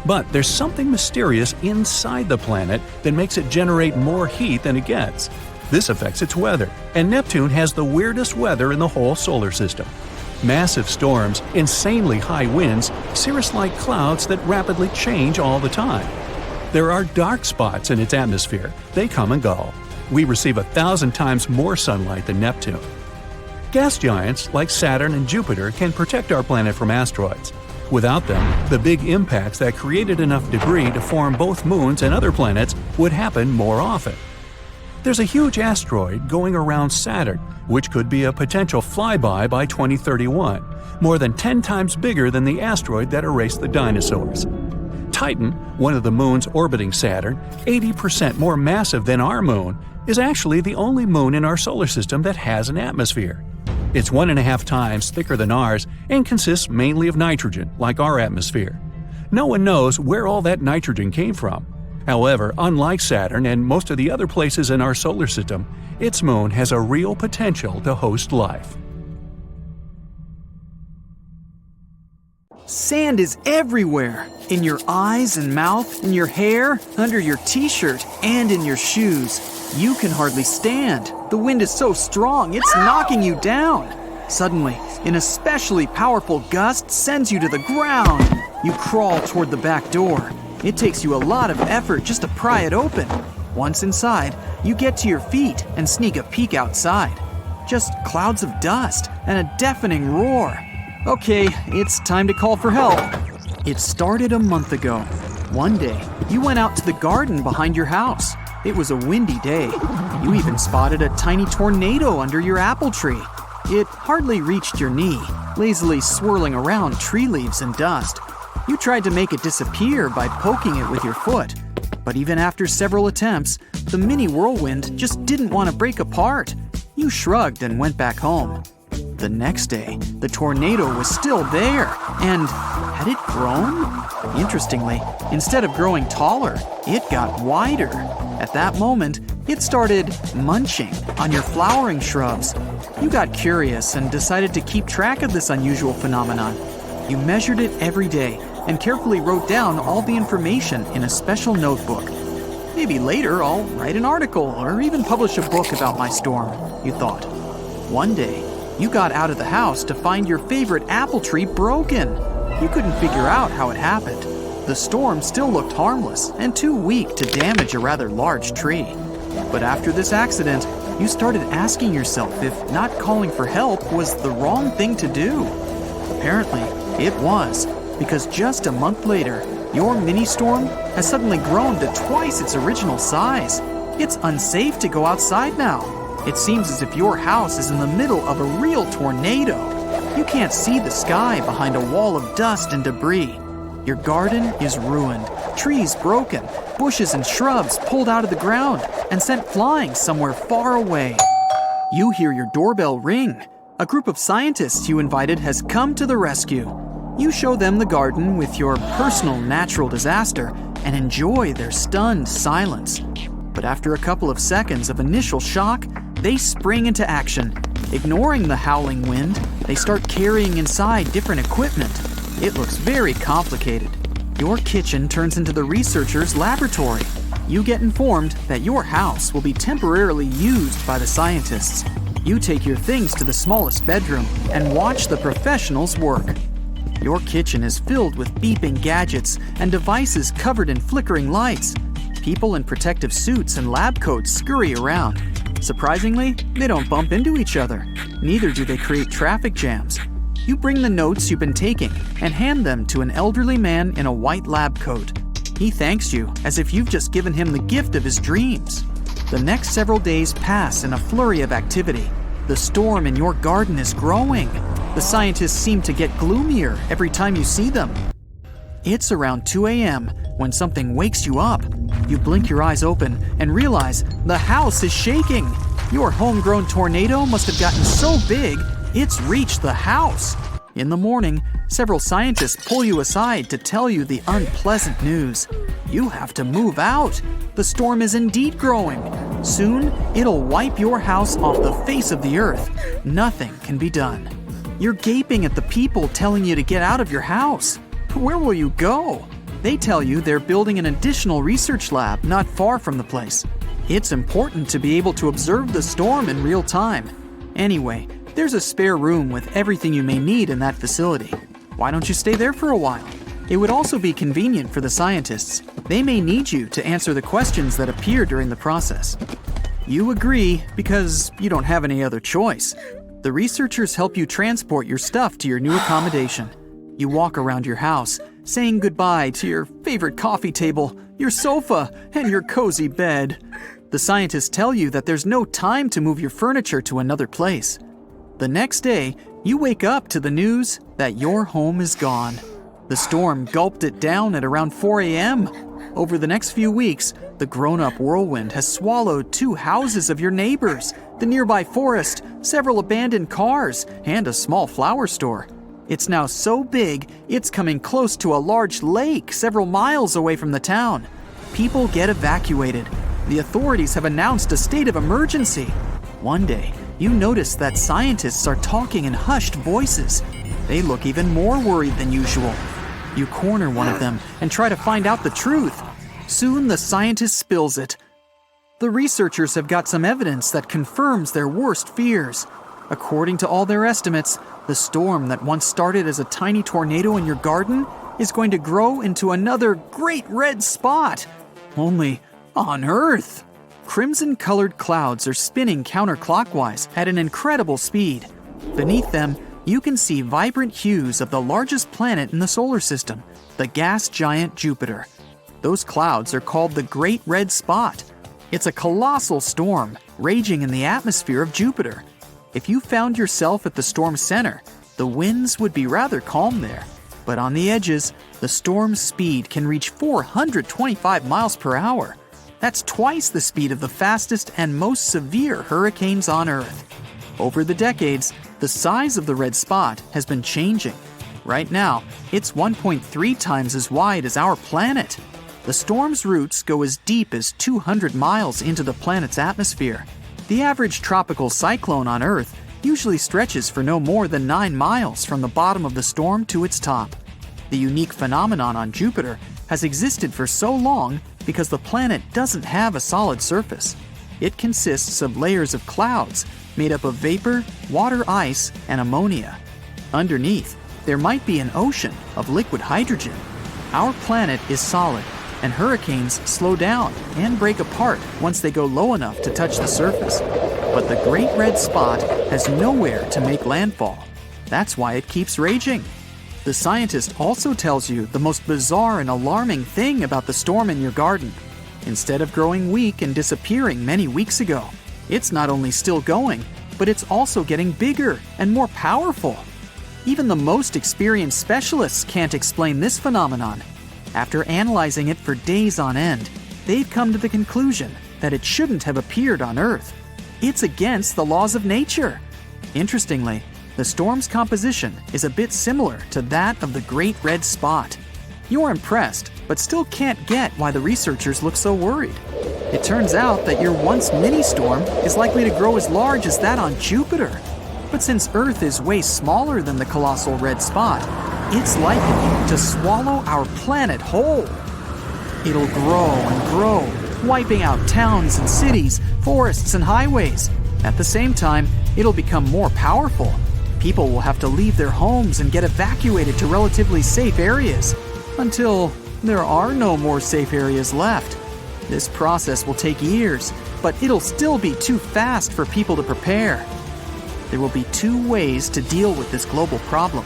But there's something mysterious inside the planet that makes it generate more heat than it gets. This affects its weather, and Neptune has the weirdest weather in the whole solar system. Massive storms, insanely high winds, cirrus-like clouds that rapidly change all the time. There are dark spots in its atmosphere. They come and go. We receive 1,000 times more sunlight than Neptune. Gas giants like Saturn and Jupiter can protect our planet from asteroids. Without them, the big impacts that created enough debris to form both moons and other planets would happen more often. There's a huge asteroid going around Saturn, which could be a potential flyby by 2031, more than 10 times bigger than the asteroid that erased the dinosaurs. Titan, one of the moons orbiting Saturn, 80% more massive than our moon, is actually the only moon in our solar system that has an atmosphere. It's 1.5 times thicker than ours and consists mainly of nitrogen, like our atmosphere. No one knows where all that nitrogen came from. However, unlike Saturn and most of the other places in our solar system, its moon has a real potential to host life. Sand is everywhere. In your eyes and mouth, in your hair, under your t-shirt, and in your shoes. You can hardly stand. The wind is so strong, it's knocking you down. Suddenly, an especially powerful gust sends you to the ground. You crawl toward the back door. It takes you a lot of effort just to pry it open. Once inside, you get to your feet and sneak a peek outside. Just clouds of dust and a deafening roar. Okay, it's time to call for help. It started a month ago. One day, you went out to the garden behind your house. It was a windy day. You even spotted a tiny tornado under your apple tree. It hardly reached your knee, lazily swirling around tree leaves and dust. You tried to make it disappear by poking it with your foot. But even after several attempts, the mini whirlwind just didn't want to break apart. You shrugged and went back home. The next day, the tornado was still there, and had it grown? Interestingly, instead of growing taller, it got wider. At that moment, it started munching on your flowering shrubs. You got curious and decided to keep track of this unusual phenomenon. You measured it every day and carefully wrote down all the information in a special notebook. Maybe later I'll write an article or even publish a book about my storm, you thought. One day, you got out of the house to find your favorite apple tree broken. You couldn't figure out how it happened. The storm still looked harmless and too weak to damage a rather large tree. But after this accident, you started asking yourself if not calling for help was the wrong thing to do. Apparently, it was, because just a month later, your mini-storm has suddenly grown to twice its original size. It's unsafe to go outside now. It seems as if your house is in the middle of a real tornado. You can't see the sky behind a wall of dust and debris. Your garden is ruined, trees broken, bushes and shrubs pulled out of the ground and sent flying somewhere far away. You hear your doorbell ring. A group of scientists you invited has come to the rescue. You show them the garden with your personal natural disaster and enjoy their stunned silence. But after a couple of seconds of initial shock, they spring into action. Ignoring the howling wind, they start carrying inside different equipment. It looks very complicated. Your kitchen turns into the researchers' laboratory. You get informed that your house will be temporarily used by the scientists. You take your things to the smallest bedroom and watch the professionals work. Your kitchen is filled with beeping gadgets and devices covered in flickering lights. People in protective suits and lab coats scurry around. Surprisingly, they don't bump into each other. Neither do they create traffic jams. You bring the notes you've been taking and hand them to an elderly man in a white lab coat. He thanks you as if you've just given him the gift of his dreams. The next several days pass in a flurry of activity. The storm in your garden is growing. The scientists seem to get gloomier every time you see them. It's around 2 a.m. when something wakes you up. You blink your eyes open and realize the house is shaking. Your homegrown tornado must have gotten so big, it's reached the house. In the morning, several scientists pull you aside to tell you the unpleasant news. You have to move out. The storm is indeed growing. Soon, it'll wipe your house off the face of the earth. Nothing can be done. You're gaping at the people telling you to get out of your house. Where will you go? They tell you they're building an additional research lab not far from the place. It's important to be able to observe the storm in real time. Anyway, there's a spare room with everything you may need in that facility. Why don't you stay there for a while? It would also be convenient for the scientists. They may need you to answer the questions that appear during the process. You agree because you don't have any other choice. The researchers help you transport your stuff to your new accommodation. You walk around your house, saying goodbye to your favorite coffee table, your sofa, and your cozy bed. The scientists tell you that there's no time to move your furniture to another place. The next day, you wake up to the news that your home is gone. The storm gulped it down at around 4 a.m. Over the next few weeks, the grown-up whirlwind has swallowed 2 houses of your neighbors, the nearby forest, several abandoned cars, and a small flower store. It's now so big, it's coming close to a large lake several miles away from the town. People get evacuated. The authorities have announced a state of emergency. One day, you notice that scientists are talking in hushed voices. They look even more worried than usual. You corner one of them and try to find out the truth. Soon the scientist spills it. The researchers have got some evidence that confirms their worst fears. According to all their estimates, the storm that once started as a tiny tornado in your garden is going to grow into another great red spot. Only on Earth. Crimson-colored clouds are spinning counterclockwise at an incredible speed. Beneath them, you can see vibrant hues of the largest planet in the solar system, the gas giant Jupiter. Those clouds are called the Great Red Spot. It's a colossal storm raging in the atmosphere of Jupiter. If you found yourself at the storm's center, the winds would be rather calm there. But on the edges, the storm's speed can reach 425 miles per hour. That's twice the speed of the fastest and most severe hurricanes on Earth. Over the decades, the size of the red spot has been changing. Right now, it's 1.3 times as wide as our planet. The storm's roots go as deep as 200 miles into the planet's atmosphere. The average tropical cyclone on Earth usually stretches for no more than 9 miles from the bottom of the storm to its top. The unique phenomenon on Jupiter has existed for so long because the planet doesn't have a solid surface. It consists of layers of clouds made up of vapor, water ice, and ammonia. Underneath, there might be an ocean of liquid hydrogen. Our planet is solid, and hurricanes slow down and break apart once they go low enough to touch the surface. But the Great Red Spot has nowhere to make landfall. That's why it keeps raging. The scientist also tells you the most bizarre and alarming thing about the storm in your garden. Instead of growing weak and disappearing many weeks ago, It's not only still going, but it's also getting bigger and more powerful. Even the most experienced specialists can't explain this phenomenon. After analyzing it for days on end, they've come to the conclusion that it shouldn't have appeared on Earth. It's against the laws of nature. Interestingly, the storm's composition is a bit similar to that of the Great Red Spot. You're impressed, but still can't get why the researchers look so worried. It turns out that your once mini-storm is likely to grow as large as that on Jupiter. But since Earth is way smaller than the colossal red spot, it's likely to swallow our planet whole. It'll grow and grow, wiping out towns and cities, forests and highways. At the same time, it'll become more powerful. People will have to leave their homes and get evacuated to relatively safe areas, until there are no more safe areas left. This process will take years, but it'll still be too fast for people to prepare. There will be two ways to deal with this global problem.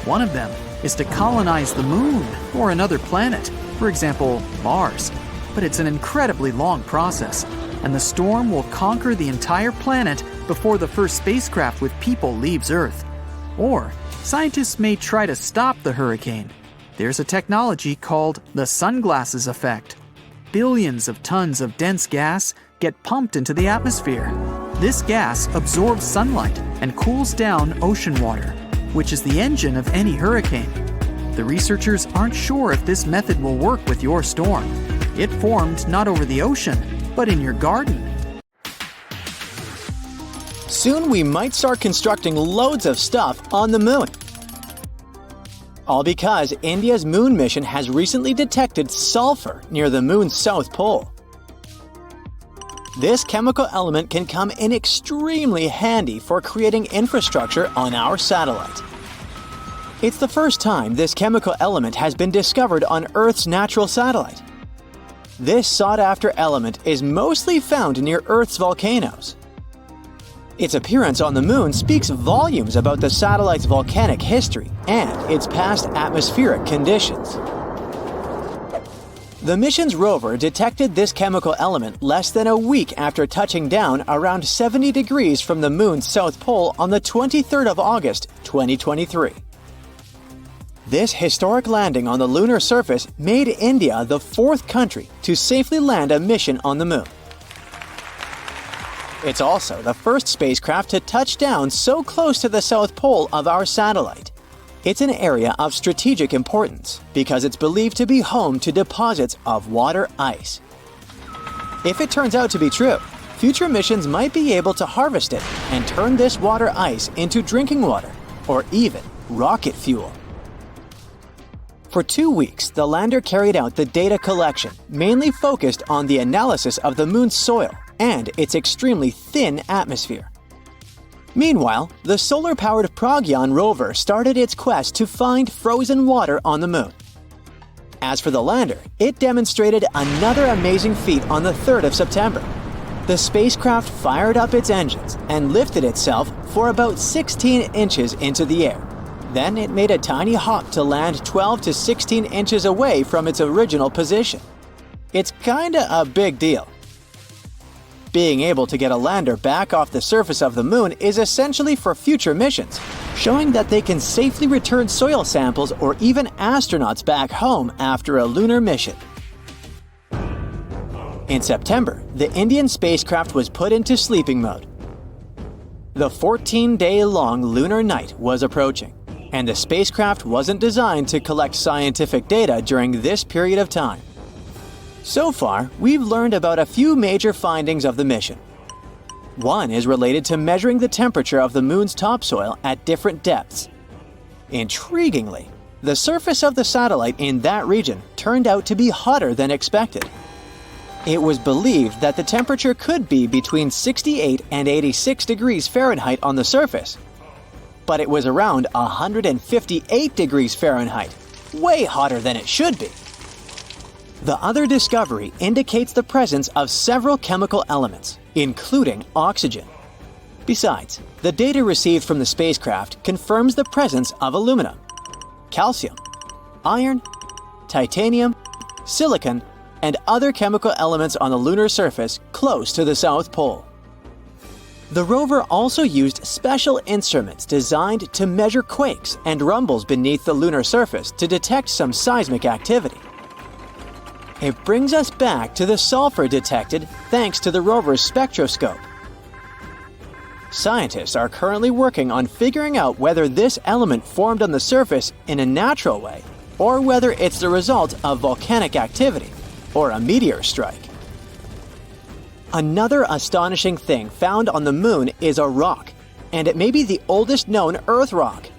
One of them is to colonize the moon or another planet, for example, Mars. But it's an incredibly long process, and the storm will conquer the entire planet before the first spacecraft with people leaves Earth. Or scientists may try to stop the hurricane. There's a technology called the sunglasses effect. Billions of tons of dense gas get pumped into the atmosphere. This gas absorbs sunlight and cools down ocean water, which is the engine of any hurricane. The researchers aren't sure if this method will work with your storm. It formed not over the ocean, but in your garden. Soon we might start constructing loads of stuff on the moon. All because India's moon mission has recently detected sulfur near the moon's south pole. This chemical element can come in extremely handy for creating infrastructure on our satellite. It's the first time this chemical element has been discovered on Earth's natural satellite. This sought-after element is mostly found near Earth's volcanoes. Its appearance on the moon speaks volumes about the satellite's volcanic history and its past atmospheric conditions. The mission's rover detected this chemical element less than a week after touching down around 70 degrees from the moon's south pole on the 23rd of August, 2023. This historic landing on the lunar surface made India the fourth country to safely land a mission on the moon. It's also the first spacecraft to touch down so close to the south pole of our satellite. It's an area of strategic importance because it's believed to be home to deposits of water ice. If it turns out to be true, future missions might be able to harvest it and turn this water ice into drinking water or even rocket fuel. For 2 weeks, the lander carried out the data collection, mainly focused on the analysis of the moon's soil and its extremely thin atmosphere. Meanwhile, the solar-powered Pragyan rover started its quest to find frozen water on the moon. As for the lander, it demonstrated another amazing feat on the 3rd of September. The spacecraft fired up its engines and lifted itself for about 16 inches into the air. Then it made a tiny hop to land 12 to 16 inches away from its original position. It's kinda a big deal. Being able to get a lander back off the surface of the moon is essentially for future missions, showing that they can safely return soil samples or even astronauts back home after a lunar mission. In September, the Indian spacecraft was put into sleeping mode. The 14-day-long lunar night was approaching, and the spacecraft wasn't designed to collect scientific data during this period of time. So far, we've learned about a few major findings of the mission. One is related to measuring the temperature of the moon's topsoil at different depths. Intriguingly, the surface of the satellite in that region turned out to be hotter than expected. It was believed that the temperature could be between 68 and 86 degrees Fahrenheit on the surface, but it was around 158 degrees Fahrenheit, way hotter than it should be. The other discovery indicates the presence of several chemical elements, including oxygen. Besides, the data received from the spacecraft confirms the presence of aluminum, calcium, iron, titanium, silicon, and other chemical elements on the lunar surface close to the South Pole. The rover also used special instruments designed to measure quakes and rumbles beneath the lunar surface to detect some seismic activity. It brings us back to the sulfur detected thanks to the rover's spectroscope. Scientists are currently working on figuring out whether this element formed on the surface in a natural way or whether it's the result of volcanic activity or a meteor strike. Another astonishing thing found on the moon is a rock, and it may be the oldest known Earth rock.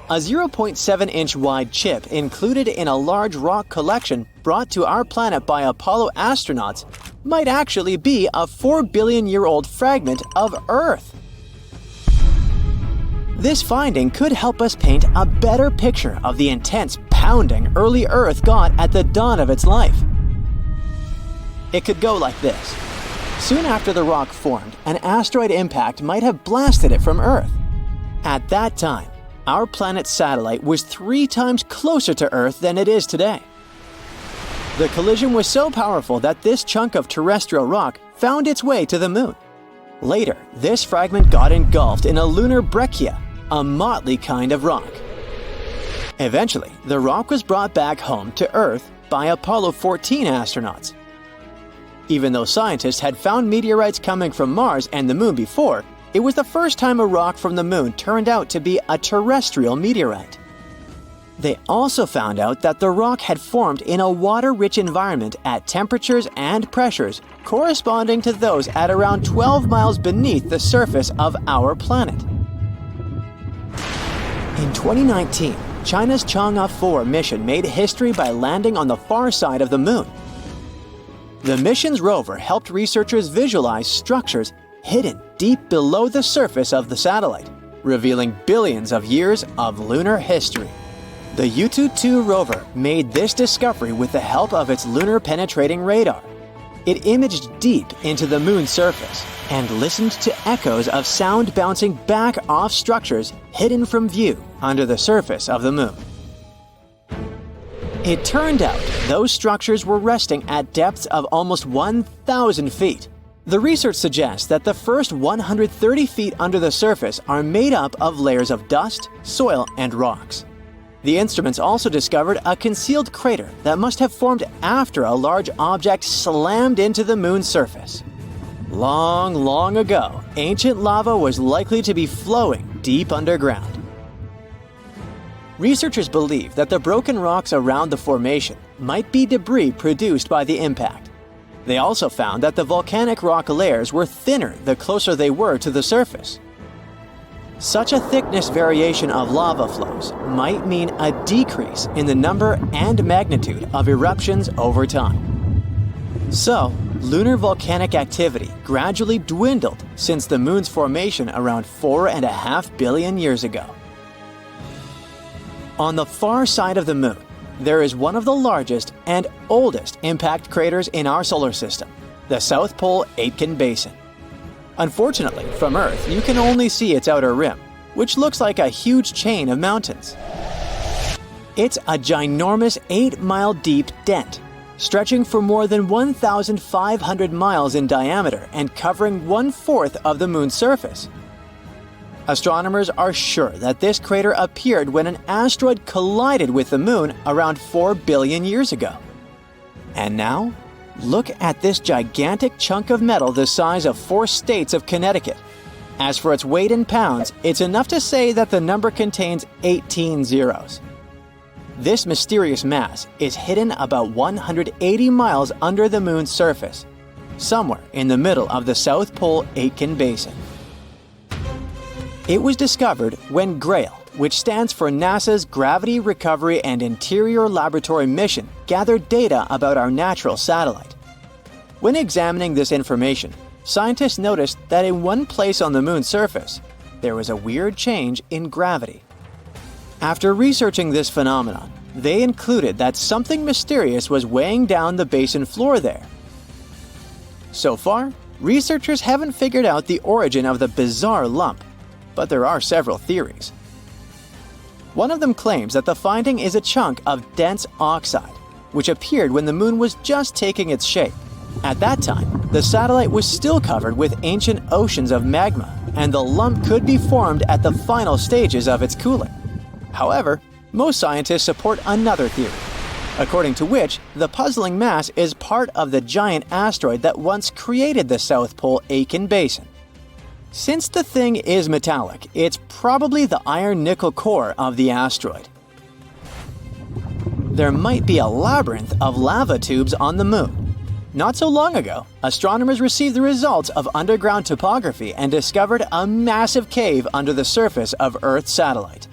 A 0.7-inch wide chip included in a large rock collection brought to our planet by Apollo astronauts might actually be a 4-billion-year-old fragment of Earth. This finding could help us paint a better picture of the intense pounding early Earth got at the dawn of its life. It could go like this. Soon after the rock formed, an asteroid impact might have blasted it from Earth. At that time, our planet's satellite was 3 times closer to Earth than it is today. The collision was so powerful that this chunk of terrestrial rock found its way to the moon. Later, this fragment got engulfed in a lunar breccia, a motley kind of rock. Eventually, the rock was brought back home to Earth by Apollo 14 astronauts. Even though scientists had found meteorites coming from Mars and the Moon before, it was the first time a rock from the Moon turned out to be a terrestrial meteorite. They also found out that the rock had formed in a water-rich environment at temperatures and pressures corresponding to those at around 12 miles beneath the surface of our planet. In 2019, China's Chang'e 4 mission made history by landing on the far side of the Moon. The mission's rover helped researchers visualize structures hidden deep below the surface of the satellite, revealing billions of years of lunar history. The Yutu-2 rover made this discovery with the help of its lunar penetrating radar. It imaged deep into the Moon's surface and listened to echoes of sound bouncing back off structures hidden from view under the surface of the Moon. It turned out those structures were resting at depths of almost 1,000 feet. The research suggests that the first 130 feet under the surface are made up of layers of dust, soil, and rocks. The instruments also discovered a concealed crater that must have formed after a large object slammed into the Moon's surface. Long, long ago, ancient lava was likely to be flowing deep underground. Researchers believe that the broken rocks around the formation might be debris produced by the impact. They also found that the volcanic rock layers were thinner the closer they were to the surface. Such a thickness variation of lava flows might mean a decrease in the number and magnitude of eruptions over time. So, lunar volcanic activity gradually dwindled since the Moon's formation around 4.5 billion years ago. On the far side of the Moon, there is one of the largest and oldest impact craters in our solar system, the South Pole Aitken Basin. Unfortunately, from Earth, you can only see its outer rim, which looks like a huge chain of mountains. It's a ginormous 8-mile deep dent, stretching for more than 1,500 miles in diameter and covering 1/4 of the Moon's surface. Astronomers are sure that this crater appeared when an asteroid collided with the Moon around 4 billion years ago. And now, look at this gigantic chunk of metal the size of 4 states of Connecticut. As for its weight in pounds, it's enough to say that the number contains 18 zeros. This mysterious mass is hidden about 180 miles under the Moon's surface, somewhere in the middle of the South Pole Aitken Basin. It was discovered when GRAIL, which stands for NASA's Gravity Recovery and Interior Laboratory Mission, gathered data about our natural satellite. When examining this information, scientists noticed that in one place on the Moon's surface, there was a weird change in gravity. After researching this phenomenon, they concluded that something mysterious was weighing down the basin floor there. So far, researchers haven't figured out the origin of the bizarre lump, but there are several theories. One of them claims that the finding is a chunk of dense oxide, which appeared when the Moon was just taking its shape. At that time, the satellite was still covered with ancient oceans of magma, and the lump could be formed at the final stages of its cooling. However, most scientists support another theory, according to which the puzzling mass is part of the giant asteroid that once created the South Pole Aitken Basin. Since the thing is metallic, it's probably the iron-nickel core of the asteroid. There might be a labyrinth of lava tubes on the moon. Not so long ago, astronomers received the results of underground topography and discovered a massive cave under the surface of Earth's satellite.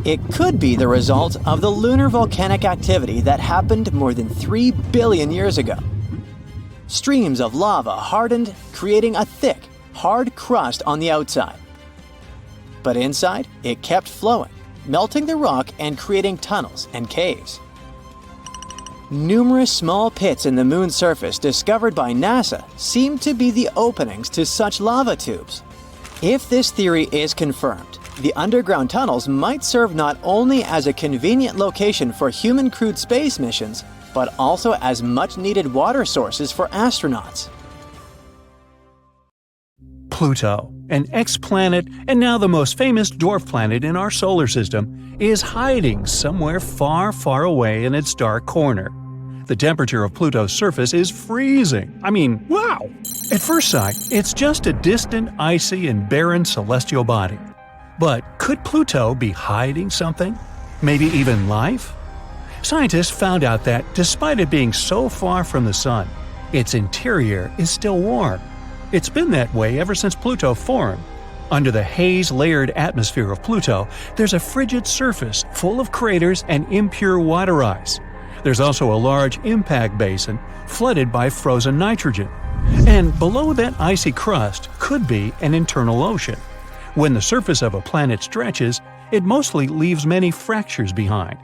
It could be the result of the lunar volcanic activity that happened more than 3 billion years ago. Streams of lava hardened, creating a thick, hard crust on the outside. But inside, it kept flowing, melting the rock and creating tunnels and caves. Numerous small pits in the moon's surface discovered by NASA seem to be the openings to such lava tubes. If this theory is confirmed, the underground tunnels might serve not only as a convenient location for human-crewed space missions, but also as much-needed water sources for astronauts. Pluto, an exoplanet and now the most famous dwarf planet in our solar system, is hiding somewhere far, far away in its dark corner. The temperature of Pluto's surface is freezing. I mean, wow! At first sight, it's just a distant, icy, and barren celestial body. But could Pluto be hiding something? Maybe even life? Scientists found out that, despite it being so far from the Sun, its interior is still warm. It's been that way ever since Pluto formed. Under the haze-layered atmosphere of Pluto, there's a frigid surface full of craters and impure water ice. There's also a large impact basin flooded by frozen nitrogen. And below that icy crust could be an internal ocean. When the surface of a planet stretches, it mostly leaves many fractures behind.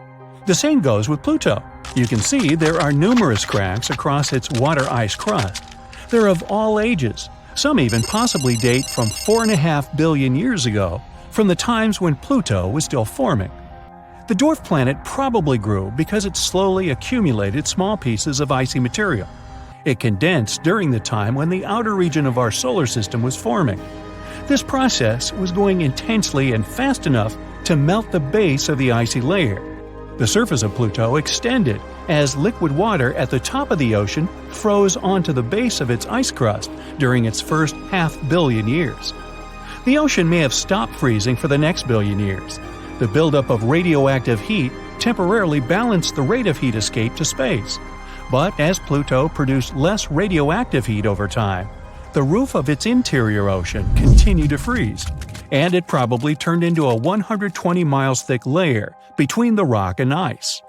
The same goes with Pluto. You can see there are numerous cracks across its water-ice crust. They're of all ages. Some even possibly date from 4.5 billion years ago, from the times when Pluto was still forming. The dwarf planet probably grew because it slowly accumulated small pieces of icy material. It condensed during the time when the outer region of our solar system was forming. This process was going intensely and fast enough to melt the base of the icy layer. The surface of Pluto extended as liquid water at the top of the ocean froze onto the base of its ice crust during its first 500 million years. The ocean may have stopped freezing for the next billion years. The buildup of radioactive heat temporarily balanced the rate of heat escape to space. But as Pluto produced less radioactive heat over time, the roof of its interior ocean continued to freeze, and it probably turned into a 120 miles thick layer between the rock and ice.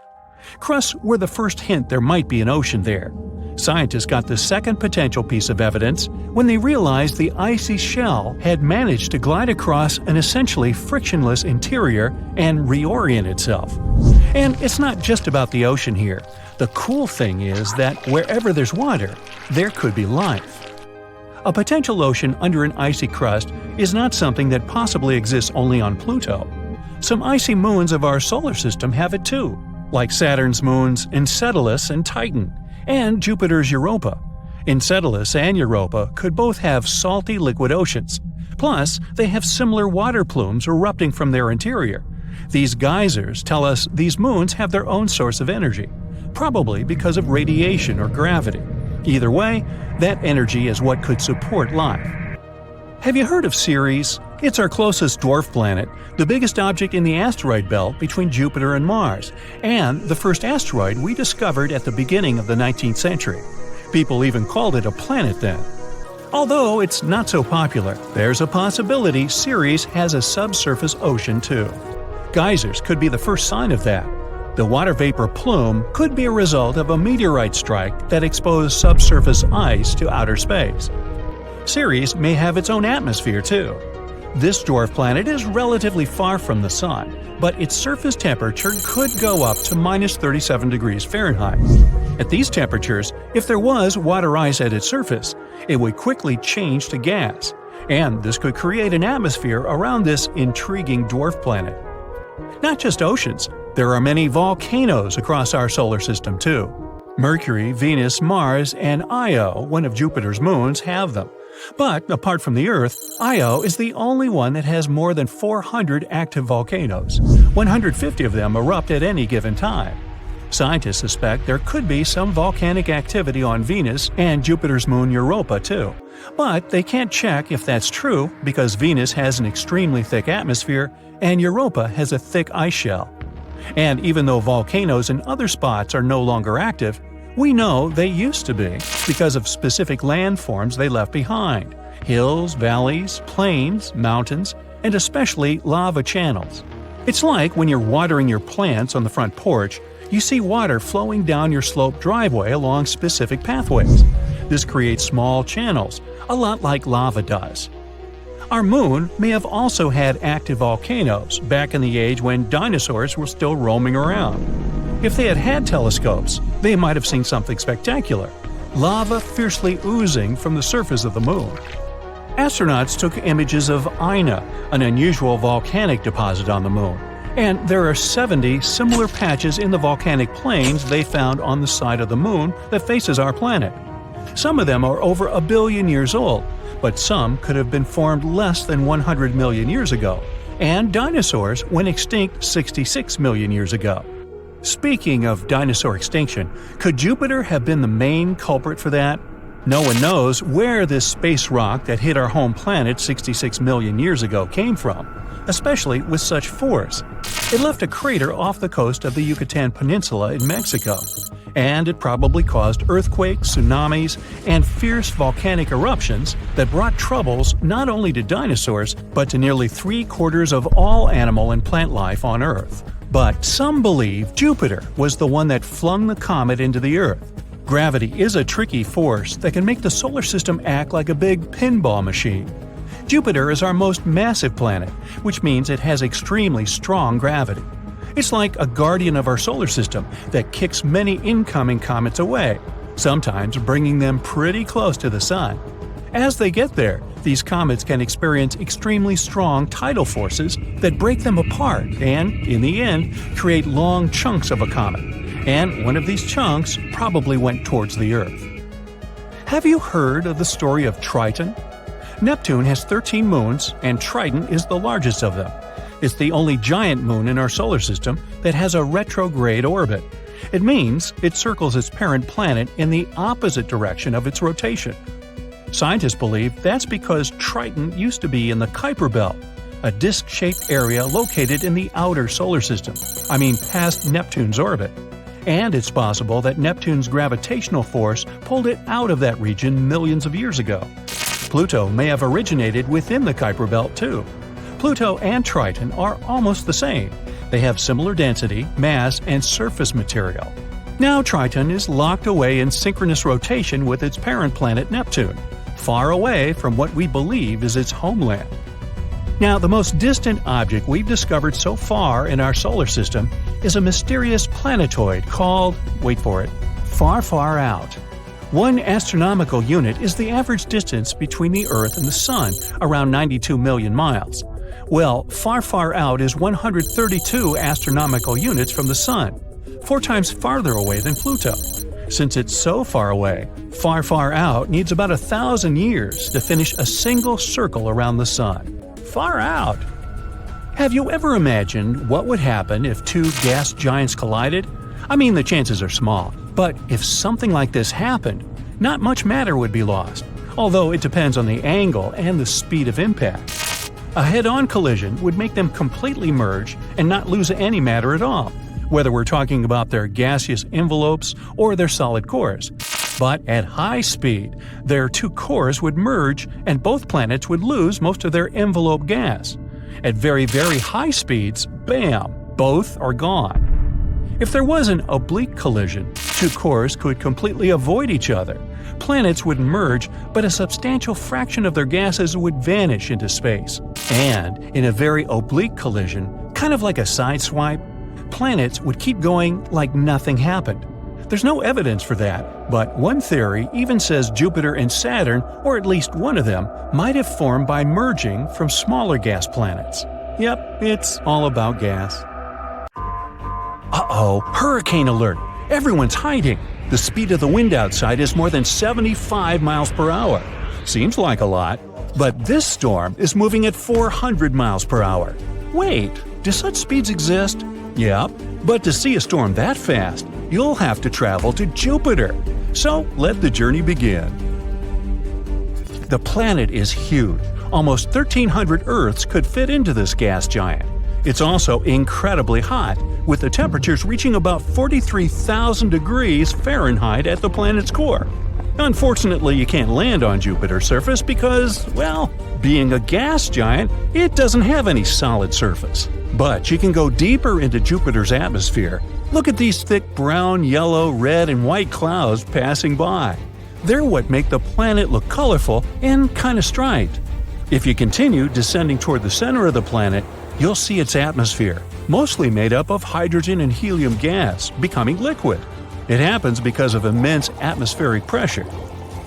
Crusts were the first hint there might be an ocean there. Scientists got the second potential piece of evidence when they realized the icy shell had managed to glide across an essentially frictionless interior and reorient itself. And it's not just about the ocean here. The cool thing is that wherever there's water, there could be life. A potential ocean under an icy crust is not something that possibly exists only on Pluto. Some icy moons of our solar system have it too, like Saturn's moons Encetylus and Triton, and Jupiter's Europa. Encetylus and Europa could both have salty liquid oceans. Plus, they have similar water plumes erupting from their interior. These geysers tell us these moons have their own source of energy, probably because of radiation or gravity. Either way, that energy is what could support life. Have you heard of Ceres? It's our closest dwarf planet, the biggest object in the asteroid belt between Jupiter and Mars, and the first asteroid we discovered at the beginning of the 19th century. People even called it a planet then. Although it's not so popular, there's a possibility Ceres has a subsurface ocean too. Geysers could be the first sign of that. The water vapor plume could be a result of a meteorite strike that exposed subsurface ice to outer space. Ceres may have its own atmosphere too. This dwarf planet is relatively far from the Sun, but its surface temperature could go up to minus 37 degrees Fahrenheit. At these temperatures, if there was water ice at its surface, it would quickly change to gas, and this could create an atmosphere around this intriguing dwarf planet. Not just oceans, there are many volcanoes across our solar system too. Mercury, Venus, Mars, and Io, one of Jupiter's moons, have them. But apart from the Earth, Io is the only one that has more than 400 active volcanoes. 150 of them erupt at any given time. Scientists suspect there could be some volcanic activity on Venus and Jupiter's moon Europa too. But they can't check if that's true because Venus has an extremely thick atmosphere and Europa has a thick ice shell. And even though volcanoes in other spots are no longer active, we know they used to be because of specific landforms they left behind – hills, valleys, plains, mountains, and especially lava channels. It's like when you're watering your plants on the front porch, you see water flowing down your sloped driveway along specific pathways. This creates small channels, a lot like lava does. Our moon may have also had active volcanoes back in the age when dinosaurs were still roaming around. If they had had telescopes, they might have seen something spectacular – lava fiercely oozing from the surface of the moon. Astronauts took images of Ina, an unusual volcanic deposit on the moon, and there are 70 similar patches in the volcanic plains they found on the side of the moon that faces our planet. Some of them are over 1 billion years old, but some could have been formed less than 100 million years ago, and dinosaurs went extinct 66 million years ago. Speaking of dinosaur extinction, could Jupiter have been the main culprit for that? No one knows where this space rock that hit our home planet 66 million years ago came from, especially with such force. It left a crater off the coast of the Yucatan Peninsula in Mexico, and it probably caused earthquakes, tsunamis, and fierce volcanic eruptions that brought troubles not only to dinosaurs, but to nearly 3/4 of all animal and plant life on Earth. But some believe Jupiter was the one that flung the comet into the Earth. Gravity is a tricky force that can make the solar system act like a big pinball machine. Jupiter is our most massive planet, which means it has extremely strong gravity. It's like a guardian of our solar system that kicks many incoming comets away, sometimes bringing them pretty close to the Sun. As they get there, these comets can experience extremely strong tidal forces that break them apart and, in the end, create long chunks of a comet. And one of these chunks probably went towards the Earth. Have you heard of the story of Triton? Neptune has 13 moons, and Triton is the largest of them. It's the only giant moon in our solar system that has a retrograde orbit. It means it circles its parent planet in the opposite direction of its rotation. Scientists believe that's because Triton used to be in the Kuiper Belt, a disc-shaped area located in the outer solar system, past Neptune's orbit. And it's possible that Neptune's gravitational force pulled it out of that region millions of years ago. Pluto may have originated within the Kuiper Belt too. Pluto and Triton are almost the same. They have similar density, mass, and surface material. Now Triton is locked away in synchronous rotation with its parent planet Neptune, far away from what we believe is its homeland. Now, the most distant object we've discovered so far in our solar system is a mysterious planetoid called, wait for it, Far, Far Out. 1 astronomical unit is the average distance between the Earth and the Sun, around 92 million miles. Well, Far, Far Out is 132 astronomical units from the Sun, 4 times farther away than Pluto. Since it's so far away, Far, Far Out needs about 1,000 years to finish a single circle around the Sun. Far out! Have you ever imagined what would happen if 2 gas giants collided? The chances are small, but if something like this happened, not much matter would be lost, although it depends on the angle and the speed of impact. A head-on collision would make them completely merge and not lose any matter at all, whether we're talking about their gaseous envelopes or their solid cores. But at high speed, their 2 cores would merge and both planets would lose most of their envelope gas. At very, very high speeds, bam, both are gone. If there was an oblique collision, 2 cores could completely avoid each other. Planets would merge, but a substantial fraction of their gases would vanish into space. And in a very oblique collision, kind of like a sideswipe, planets would keep going like nothing happened. There's no evidence for that, but one theory even says Jupiter and Saturn, or at least one of them, might have formed by merging from smaller gas planets. Yep, it's all about gas. Uh-oh, hurricane alert! Everyone's hiding! The speed of the wind outside is more than 75 miles per hour. Seems like a lot, but this storm is moving at 400 miles per hour. Wait, do such speeds exist? Yep, but to see a storm that fast, you'll have to travel to Jupiter. So let the journey begin. The planet is huge. Almost 1,300 Earths could fit into this gas giant. It's also incredibly hot, with the temperatures reaching about 43,000 degrees Fahrenheit at the planet's core. Unfortunately, you can't land on Jupiter's surface because, well, being a gas giant, it doesn't have any solid surface. But you can go deeper into Jupiter's atmosphere. Look at these thick brown, yellow, red, and white clouds passing by. They're what make the planet look colorful and kind of striped. If you continue descending toward the center of the planet, you'll see its atmosphere, mostly made up of hydrogen and helium gas, becoming liquid. It happens because of immense atmospheric pressure.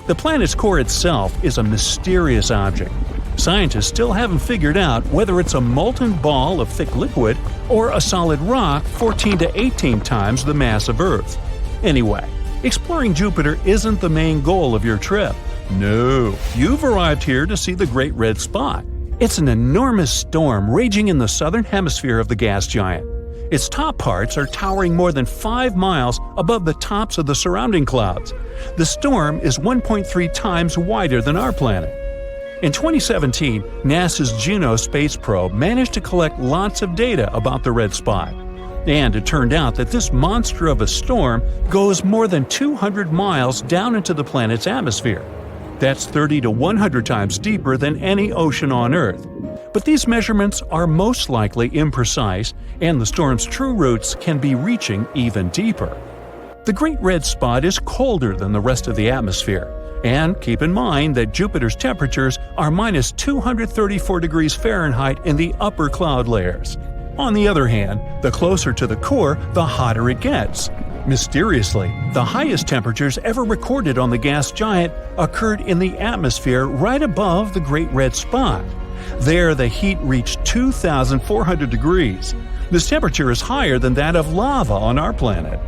The planet's core itself is a mysterious object. Scientists still haven't figured out whether it's a molten ball of thick liquid or a solid rock 14 to 18 times the mass of Earth. Anyway, exploring Jupiter isn't the main goal of your trip. No, you've arrived here to see the Great Red Spot. It's an enormous storm raging in the southern hemisphere of the gas giant. Its top parts are towering more than 5 miles above the tops of the surrounding clouds. The storm is 1.3 times wider than our planet. In 2017, NASA's Juno space probe managed to collect lots of data about the red spot. And it turned out that this monster of a storm goes more than 200 miles down into the planet's atmosphere. That's 30 to 100 times deeper than any ocean on Earth. But these measurements are most likely imprecise, and the storm's true roots can be reaching even deeper. The Great Red Spot is colder than the rest of the atmosphere, and keep in mind that Jupiter's temperatures are minus 234 degrees Fahrenheit in the upper cloud layers. On the other hand, the closer to the core, the hotter it gets. Mysteriously, the highest temperatures ever recorded on the gas giant occurred in the atmosphere right above the Great Red Spot. There, the heat reached 2,400 degrees. This temperature is higher than that of lava on our planet.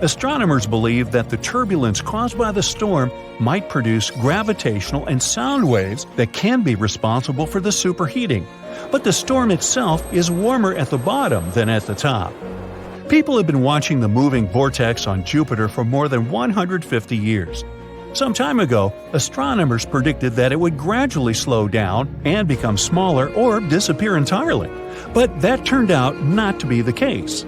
Astronomers believe that the turbulence caused by the storm might produce gravitational and sound waves that can be responsible for the superheating. But the storm itself is warmer at the bottom than at the top. People have been watching the moving vortex on Jupiter for more than 150 years. Some time ago, astronomers predicted that it would gradually slow down and become smaller or disappear entirely. But that turned out not to be the case.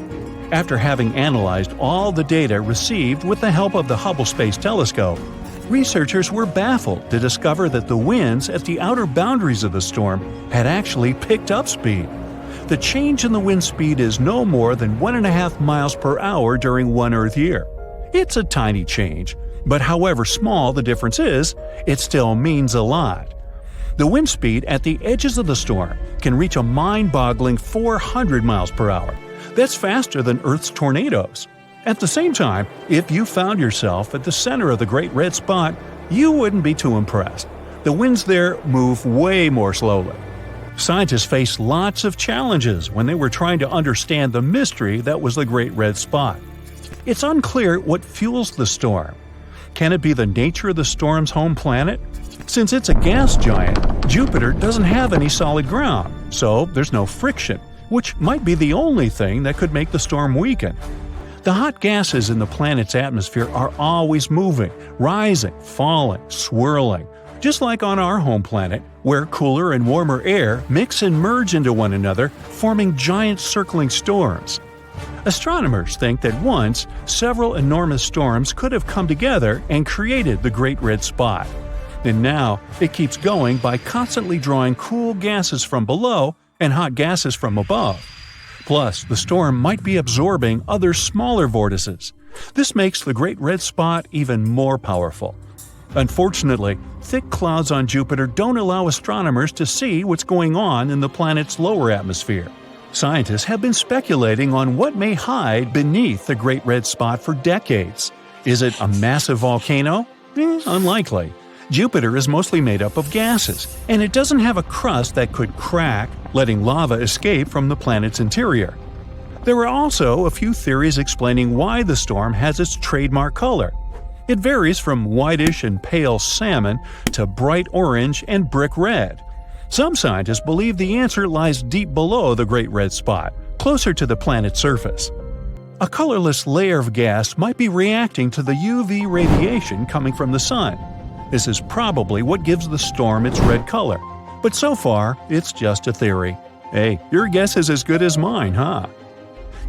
After having analyzed all the data received with the help of the Hubble Space Telescope, researchers were baffled to discover that the winds at the outer boundaries of the storm had actually picked up speed. The change in the wind speed is no more than 1.5 miles per hour during one Earth year. It's a tiny change, but however small the difference is, it still means a lot. The wind speed at the edges of the storm can reach a mind-boggling 400 miles per hour. That's faster than Earth's tornadoes. At the same time, if you found yourself at the center of the Great Red Spot, you wouldn't be too impressed. The winds there move way more slowly. Scientists faced lots of challenges when they were trying to understand the mystery that was the Great Red Spot. It's unclear what fuels the storm. Can it be the nature of the storm's home planet? Since it's a gas giant, Jupiter doesn't have any solid ground, so there's no friction, which might be the only thing that could make the storm weaken. The hot gases in the planet's atmosphere are always moving, rising, falling, swirling, just like on our home planet, where cooler and warmer air mix and merge into one another, forming giant circling storms. Astronomers think that once, several enormous storms could have come together and created the Great Red Spot. And now, it keeps going by constantly drawing cool gases from below and hot gases from above. Plus, the storm might be absorbing other smaller vortices. This makes the Great Red Spot even more powerful. Unfortunately, thick clouds on Jupiter don't allow astronomers to see what's going on in the planet's lower atmosphere. Scientists have been speculating on what may hide beneath the Great Red Spot for decades. Is it a massive volcano? Unlikely. Jupiter is mostly made up of gases, and it doesn't have a crust that could crack, letting lava escape from the planet's interior. There are also a few theories explaining why the storm has its trademark color. It varies from whitish and pale salmon to bright orange and brick red. Some scientists believe the answer lies deep below the Great Red Spot, closer to the planet's surface. A colorless layer of gas might be reacting to the UV radiation coming from the sun. This is probably what gives the storm its red color. But so far, it's just a theory. Hey, your guess is as good as mine, huh?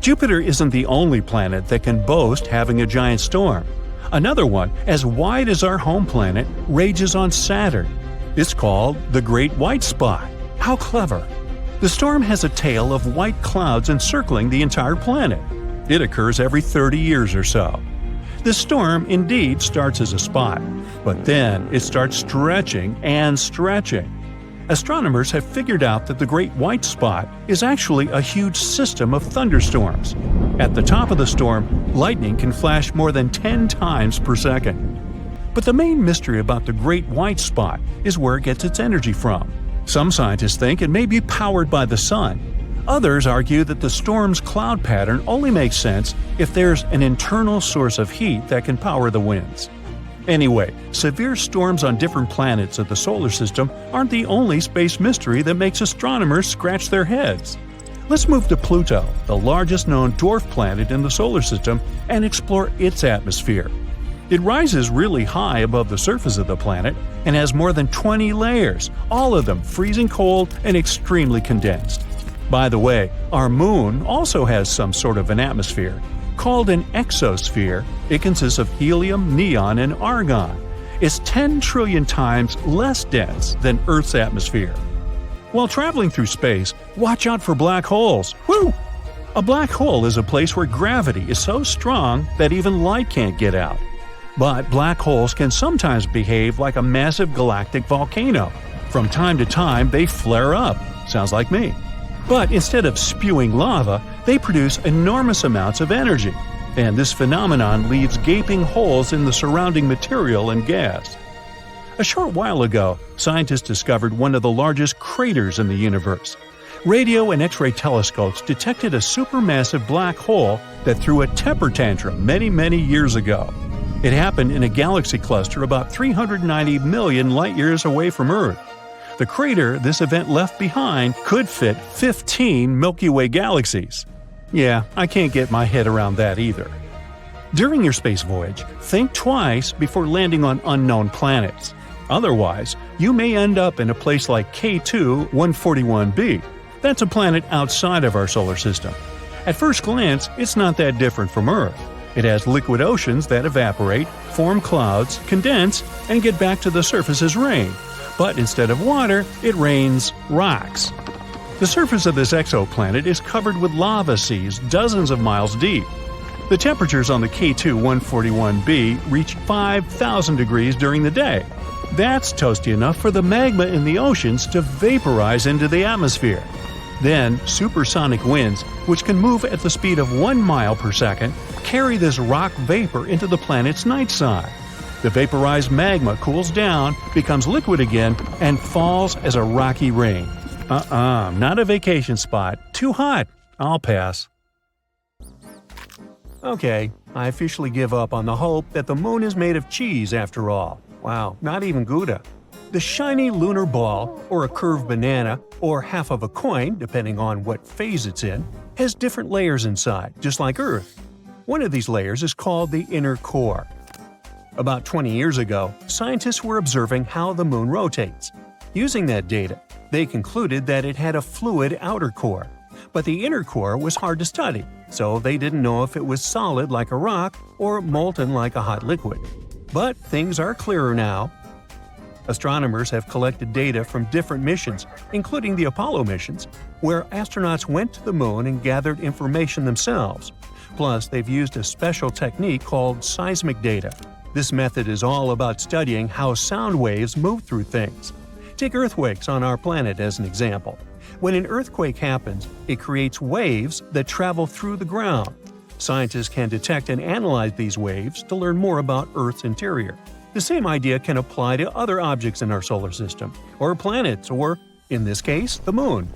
Jupiter isn't the only planet that can boast having a giant storm. Another one, as wide as our home planet, rages on Saturn. It's called the Great White Spot. How clever! The storm has a tail of white clouds encircling the entire planet. It occurs every 30 years or so. The storm indeed starts as a spot, but then it starts stretching and stretching. Astronomers have figured out that the Great White Spot is actually a huge system of thunderstorms. At the top of the storm, lightning can flash more than 10 times per second. But the main mystery about the Great White Spot is where it gets its energy from. Some scientists think it may be powered by the sun. Others argue that the storm's cloud pattern only makes sense if there's an internal source of heat that can power the winds. Anyway, severe storms on different planets of the solar system aren't the only space mystery that makes astronomers scratch their heads. Let's move to Pluto, the largest known dwarf planet in the solar system, and explore its atmosphere. It rises really high above the surface of the planet and has more than 20 layers, all of them freezing cold and extremely condensed. By the way, our moon also has some sort of an atmosphere. Called an exosphere, it consists of helium, neon, and argon. It's 10 trillion times less dense than Earth's atmosphere. While traveling through space, watch out for black holes. Woo! A black hole is a place where gravity is so strong that even light can't get out. But black holes can sometimes behave like a massive galactic volcano. From time to time, they flare up. Sounds like me. But instead of spewing lava, they produce enormous amounts of energy. And this phenomenon leaves gaping holes in the surrounding material and gas. A short while ago, scientists discovered one of the largest craters in the universe. Radio and X-ray telescopes detected a supermassive black hole that threw a temper tantrum many years ago. It happened in a galaxy cluster about 390 million light-years away from Earth. The crater this event left behind could fit 15 Milky Way galaxies. Yeah, I can't get my head around that either. During your space voyage, think twice before landing on unknown planets. Otherwise, you may end up in a place like K2 141b. That's a planet outside of our solar system. At first glance, it's not that different from Earth. It has liquid oceans that evaporate, form clouds, condense, and get back to the surface as rain. But instead of water, it rains rocks. The surface of this exoplanet is covered with lava seas dozens of miles deep. The temperatures on the K2 141b reach 5,000 degrees during the day. That's toasty enough for the magma in the oceans to vaporize into the atmosphere. Then, supersonic winds, which can move at the speed of 1 mile per second, carry this rock vapor into the planet's night side. The vaporized magma cools down, becomes liquid again, and falls as a rocky rain. Not a vacation spot. Too hot. I'll pass. Okay, I officially give up on the hope that the moon is made of cheese after all. Wow, not even Gouda. The shiny lunar ball, or a curved banana, or half of a coin, depending on what phase it's in, has different layers inside, just like Earth. One of these layers is called the inner core. About 20 years ago, scientists were observing how the moon rotates. Using that data, they concluded that it had a fluid outer core. But the inner core was hard to study, so they didn't know if it was solid like a rock or molten like a hot liquid. But things are clearer now. Astronomers have collected data from different missions, including the Apollo missions, where astronauts went to the moon and gathered information themselves. Plus, they've used a special technique called seismic data. This method is all about studying how sound waves move through things. Take earthquakes on our planet as an example. When an earthquake happens, it creates waves that travel through the ground. Scientists can detect and analyze these waves to learn more about Earth's interior. The same idea can apply to other objects in our solar system, or planets, or, in this case, the moon.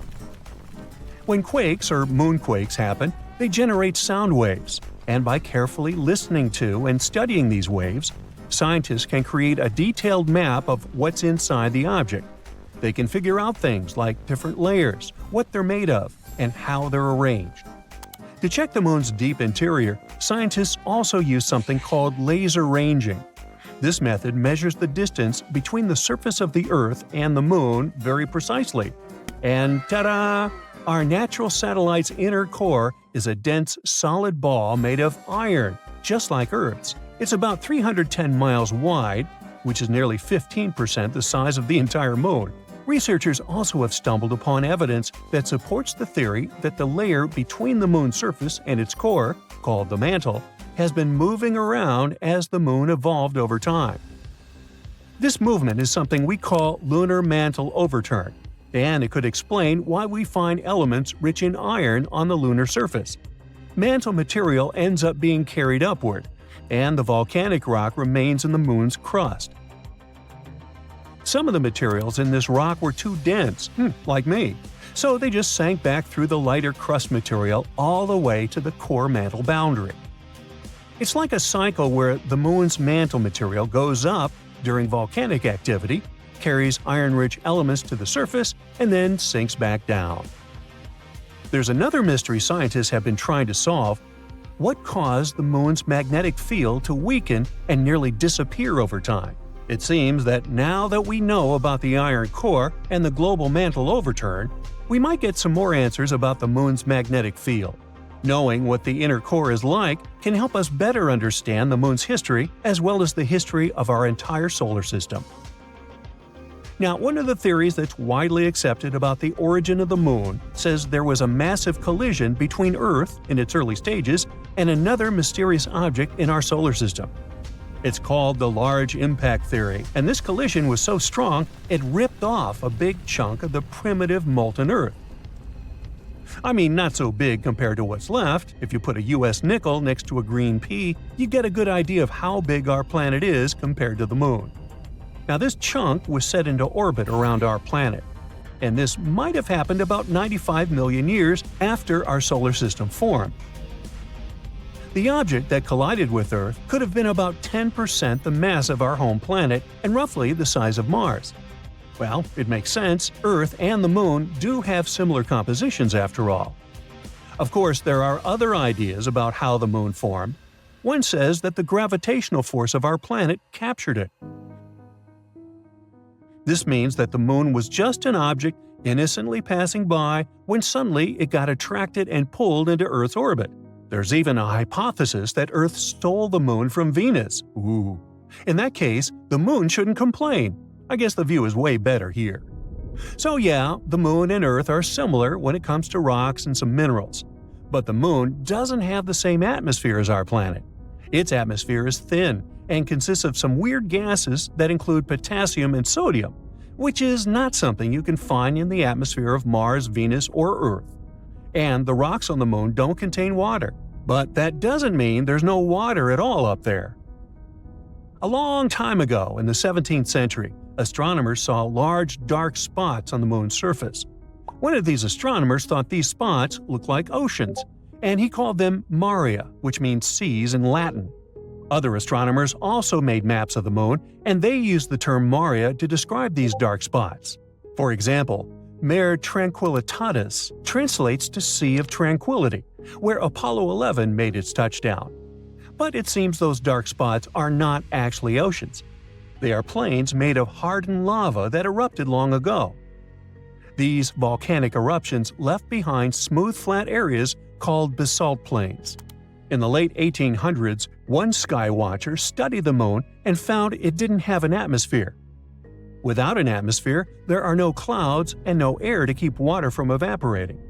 When quakes or moonquakes happen, They generate sound waves, and by carefully listening to and studying these waves, scientists can create a detailed map of what's inside the object. They can figure out things like different layers, what they're made of, and how they're arranged. To check the moon's deep interior, scientists also use something called laser ranging. This method measures the distance between the surface of the Earth and the moon very precisely. And ta-da! Our natural satellite's inner core is a dense, solid ball made of iron, just like Earth's. It's about 310 miles wide, which is nearly 15% the size of the entire moon. Researchers also have stumbled upon evidence that supports the theory that the layer between the moon's surface and its core, called the mantle, has been moving around as the moon evolved over time. This movement is something we call lunar mantle overturn, and it could explain why we find elements rich in iron on the lunar surface. Mantle material ends up being carried upward, and the volcanic rock remains in the moon's crust. Some of the materials in this rock were too dense, like me, so they just sank back through the lighter crust material all the way to the core mantle boundary. It's like a cycle where the moon's mantle material goes up during volcanic activity, carries iron-rich elements to the surface, and then sinks back down. There's another mystery scientists have been trying to solve. What caused the moon's magnetic field to weaken and nearly disappear over time? It seems that now that we know about the iron core and the global mantle overturn, we might get some more answers about the moon's magnetic field. Knowing what the inner core is like can help us better understand the moon's history as well as the history of our entire solar system. Now, one of the theories that's widely accepted about the origin of the moon says there was a massive collision between Earth, in its early stages, and another mysterious object in our solar system. It's called the Large Impact Theory, and this collision was so strong it ripped off a big chunk of the primitive molten Earth. I mean, not so big compared to what's left. If you put a US nickel next to a green pea, you get a good idea of how big our planet is compared to the moon. Now, this chunk was set into orbit around our planet, and this might have happened about 95 million years after our solar system formed. The object that collided with Earth could have been about 10% the mass of our home planet and roughly the size of Mars. Well, it makes sense. Earth and the Moon do have similar compositions after all. Of course, there are other ideas about how the Moon formed. One says that the gravitational force of our planet captured it. This means that the Moon was just an object innocently passing by when suddenly it got attracted and pulled into Earth's orbit. There's even a hypothesis that Earth stole the Moon from Venus. Ooh. In that case, the Moon shouldn't complain. I guess the view is way better here. So yeah, the Moon and Earth are similar when it comes to rocks and some minerals. But the Moon doesn't have the same atmosphere as our planet. Its atmosphere is thin and consists of some weird gases that include potassium and sodium, which is not something you can find in the atmosphere of Mars, Venus, or Earth. And the rocks on the Moon don't contain water. But that doesn't mean there's no water at all up there. A long time ago, in the 17th century, astronomers saw large dark spots on the Moon's surface. One of these astronomers thought these spots looked like oceans, and he called them maria, which means seas in Latin. Other astronomers also made maps of the Moon, and they used the term maria to describe these dark spots. For example, Mare Tranquillitatis translates to Sea of Tranquility, where Apollo 11 made its touchdown. But it seems those dark spots are not actually oceans. They are plains made of hardened lava that erupted long ago. These volcanic eruptions left behind smooth flat areas called basalt plains. In the late 1800s, one sky watcher studied the Moon and found it didn't have an atmosphere. Without an atmosphere, there are no clouds and no air to keep water from evaporating.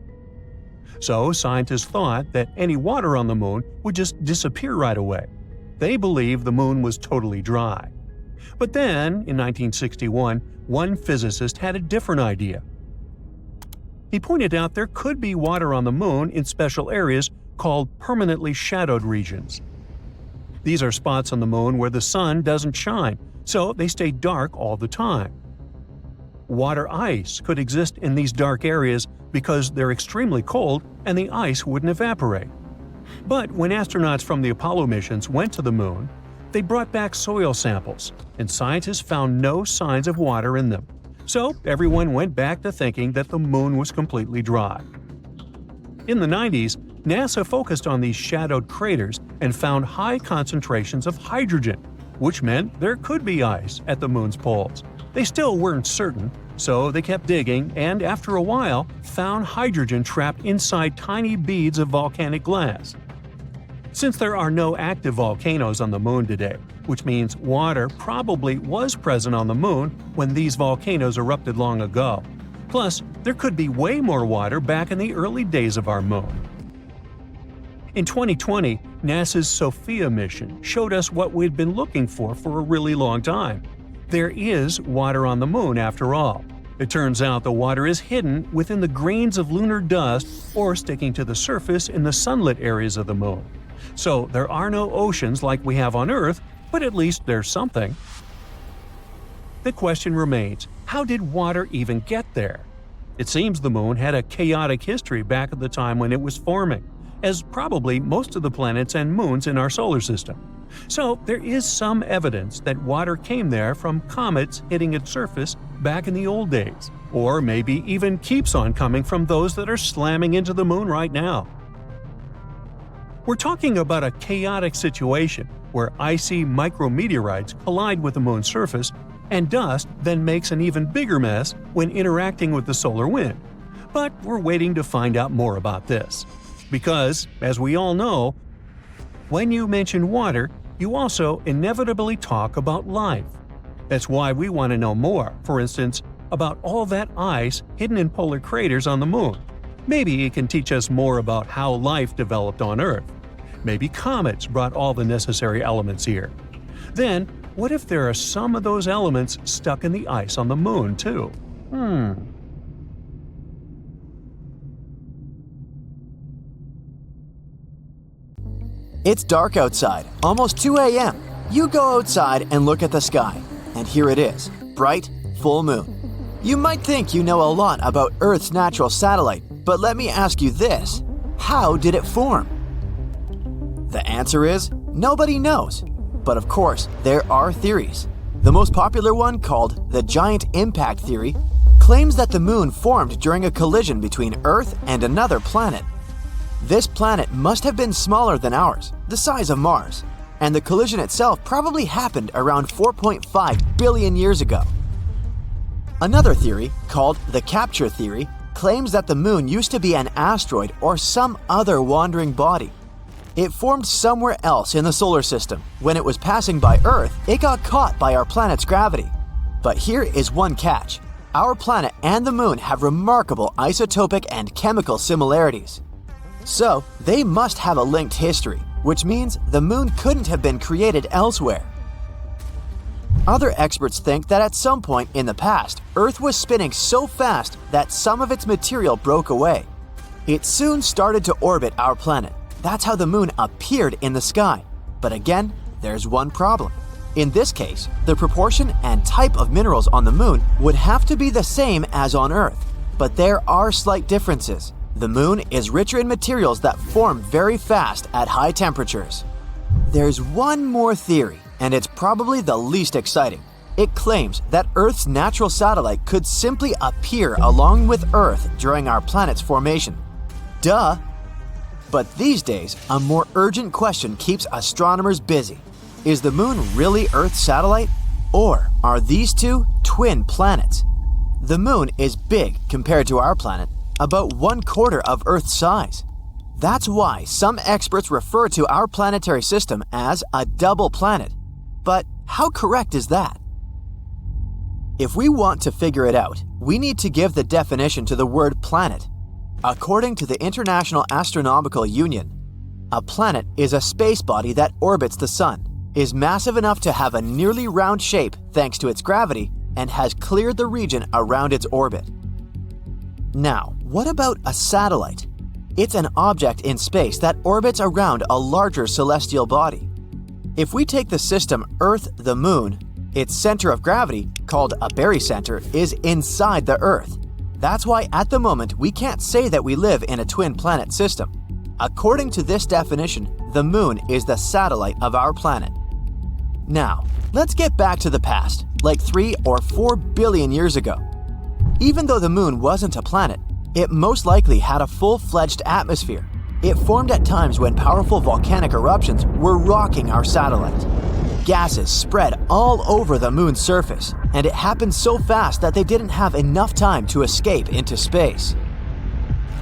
So scientists thought that any water on the Moon would just disappear right away. They believed the Moon was totally dry. But then, in 1961, one physicist had a different idea. He pointed out there could be water on the Moon in special areas called permanently shadowed regions. These are spots on the Moon where the sun doesn't shine, so they stay dark all the time. Water ice could exist in these dark areas because they're extremely cold and the ice wouldn't evaporate. But when astronauts from the Apollo missions went to the Moon, they brought back soil samples, and scientists found no signs of water in them. So everyone went back to thinking that the Moon was completely dry. In the 90s, NASA focused on these shadowed craters and found high concentrations of hydrogen, which meant there could be ice at the Moon's poles. They still weren't certain, so they kept digging and after a while found hydrogen trapped inside tiny beads of volcanic glass. Since there are no active volcanoes on the Moon today, which means water probably was present on the Moon when these volcanoes erupted long ago. Plus, there could be way more water back in the early days of our Moon. In 2020, NASA's SOFIA mission showed us what we'd been looking for a really long time. There is water on the Moon after all. It turns out the water is hidden within the grains of lunar dust or sticking to the surface in the sunlit areas of the Moon. So there are no oceans like we have on Earth, but at least there's something. The question remains, how did water even get there? It seems the Moon had a chaotic history back at the time when it was forming, as probably most of the planets and moons in our solar system. So there is some evidence that water came there from comets hitting its surface back in the old days, or maybe even keeps on coming from those that are slamming into the Moon right now. We're talking about a chaotic situation where icy micrometeorites collide with the Moon's surface, and dust then makes an even bigger mess when interacting with the solar wind. But we're waiting to find out more about this. Because, as we all know, when you mention water, you also inevitably talk about life. That's why we want to know more, for instance, about all that ice hidden in polar craters on the Moon. Maybe it can teach us more about how life developed on Earth. Maybe comets brought all the necessary elements here. Then, what if there are some of those elements stuck in the ice on the Moon, too? It's dark outside, almost 2 a.m. You go outside and look at the sky, and here it is, bright, full moon. You might think you know a lot about Earth's natural satellite, but let me ask you this: how did it form? The answer is, nobody knows. But of course, there are theories. The most popular one, called the giant impact theory, claims that the Moon formed during a collision between Earth and another planet. This planet must have been smaller than ours, the size of Mars, and the collision itself probably happened around 4.5 billion years ago. Another theory, called the capture theory, claims that the Moon used to be an asteroid or some other wandering body. It formed somewhere else in the solar system. When it was passing by Earth, it got caught by our planet's gravity. But here is one catch. Our planet and the Moon have remarkable isotopic and chemical similarities. So, they must have a linked history, which means the Moon couldn't have been created elsewhere. Other experts think that at some point in the past, Earth was spinning so fast that some of its material broke away. It soon started to orbit our planet. That's how the Moon appeared in the sky. But again, there's one problem. In this case, the proportion and type of minerals on the Moon would have to be the same as on Earth. But there are slight differences. The Moon is richer in materials that form very fast at high temperatures. There's one more theory, and it's probably the least exciting. It claims that Earth's natural satellite could simply appear along with Earth during our planet's formation. Duh! But these days, a more urgent question keeps astronomers busy. Is the Moon really Earth's satellite? Or are these two twin planets? The Moon is big compared to our planet, about 1/4 of Earth's size. That's why some experts refer to our planetary system as a double planet. But how correct is that? If we want to figure it out, we need to give the definition to the word planet. According to the International Astronomical Union, a planet is a space body that orbits the Sun, is massive enough to have a nearly round shape thanks to its gravity, and has cleared the region around its orbit. Now, what about a satellite? It's an object in space that orbits around a larger celestial body. If we take the system Earth, the Moon, its center of gravity, called a barycenter, is inside the Earth. That's why at the moment we can't say that we live in a twin planet system. According to this definition, the moon is the satellite of our planet. Now, let's get back to the past, like 3 or 4 billion years ago. Even though the moon wasn't a planet, it most likely had a full-fledged atmosphere. It formed at times when powerful volcanic eruptions were rocking our satellite. Gases spread all over the moon's surface, and it happened so fast that they didn't have enough time to escape into space.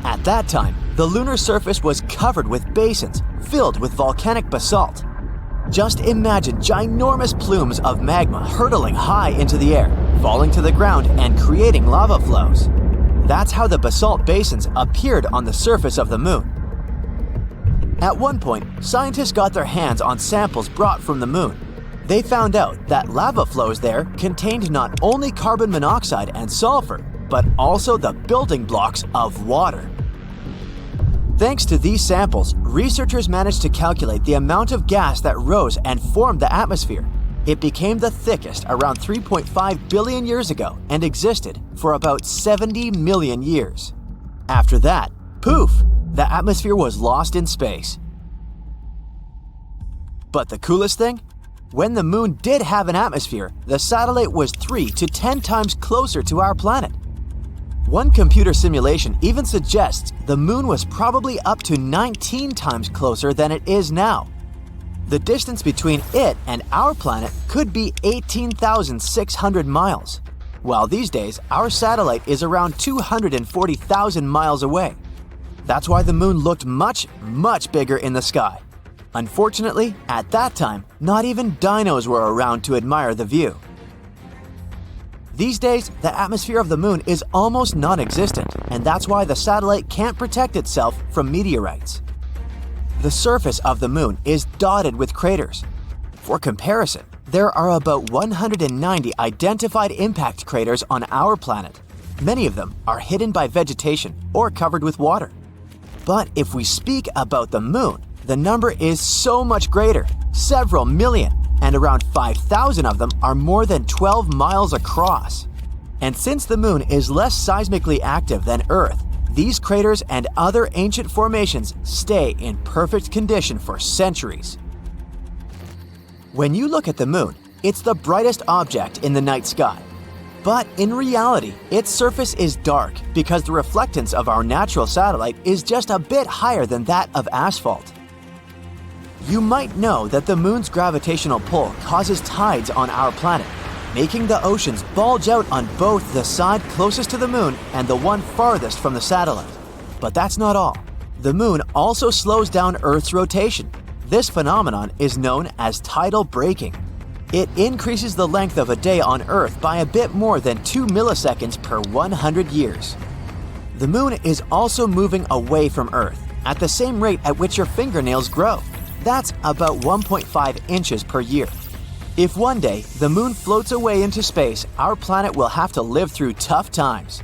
At that time, the lunar surface was covered with basins filled with volcanic basalt. Just imagine ginormous plumes of magma hurtling high into the air, falling to the ground and creating lava flows. That's how the basalt basins appeared on the surface of the moon. At one point, scientists got their hands on samples brought from the moon. They found out that lava flows there contained not only carbon monoxide and sulfur, but also the building blocks of water. Thanks to these samples, researchers managed to calculate the amount of gas that rose and formed the atmosphere. It became the thickest around 3.5 billion years ago and existed for about 70 million years. After that, poof, the atmosphere was lost in space. But the coolest thing? When the moon did have an atmosphere, the satellite was 3 to 10 times closer to our planet. One computer simulation even suggests the moon was probably up to 19 times closer than it is now. The distance between it and our planet could be 18,600 miles, while these days our satellite is around 240,000 miles away. That's why the moon looked much, much bigger in the sky. Unfortunately, at that time, not even dinos were around to admire the view. These days, the atmosphere of the moon is almost non-existent, and that's why the satellite can't protect itself from meteorites. The surface of the moon is dotted with craters. For comparison, there are about 190 identified impact craters on our planet. Many of them are hidden by vegetation or covered with water. But if we speak about the moon, the number is so much greater, several million, and around 5,000 of them are more than 12 miles across. And since the moon is less seismically active than Earth, these craters and other ancient formations stay in perfect condition for centuries. When you look at the moon, it's the brightest object in the night sky. But in reality, its surface is dark because the reflectance of our natural satellite is just a bit higher than that of asphalt. You might know that the moon's gravitational pull causes tides on our planet, making the oceans bulge out on both the side closest to the moon and the one farthest from the satellite. But that's not all. The moon also slows down Earth's rotation. This phenomenon is known as tidal braking. It increases the length of a day on Earth by a bit more than 2 milliseconds per 100 years. The moon is also moving away from Earth at the same rate at which your fingernails grow. That's about 1.5 inches per year. If one day the moon floats away into space, our planet will have to live through tough times.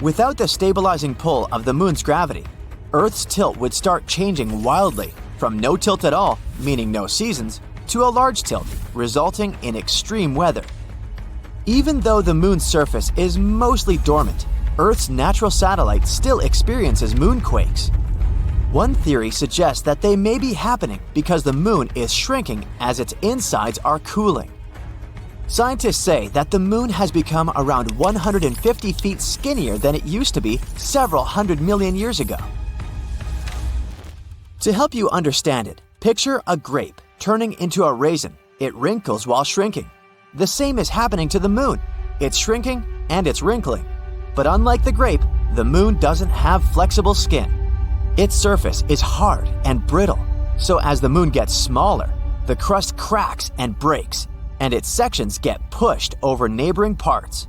Without the stabilizing pull of the moon's gravity, Earth's tilt would start changing wildly, from no tilt at all, meaning no seasons, to a large tilt, resulting in extreme weather. Even though the moon's surface is mostly dormant, Earth's natural satellite still experiences moonquakes. One theory suggests that they may be happening because the moon is shrinking as its insides are cooling. Scientists say that the moon has become around 150 feet skinnier than it used to be several hundred million years ago. To help you understand it, picture a grape turning into a raisin. It wrinkles while shrinking. The same is happening to the moon. It's shrinking and it's wrinkling. But unlike the grape, the moon doesn't have flexible skin. Its surface is hard and brittle, so as the moon gets smaller, the crust cracks and breaks, and its sections get pushed over neighboring parts.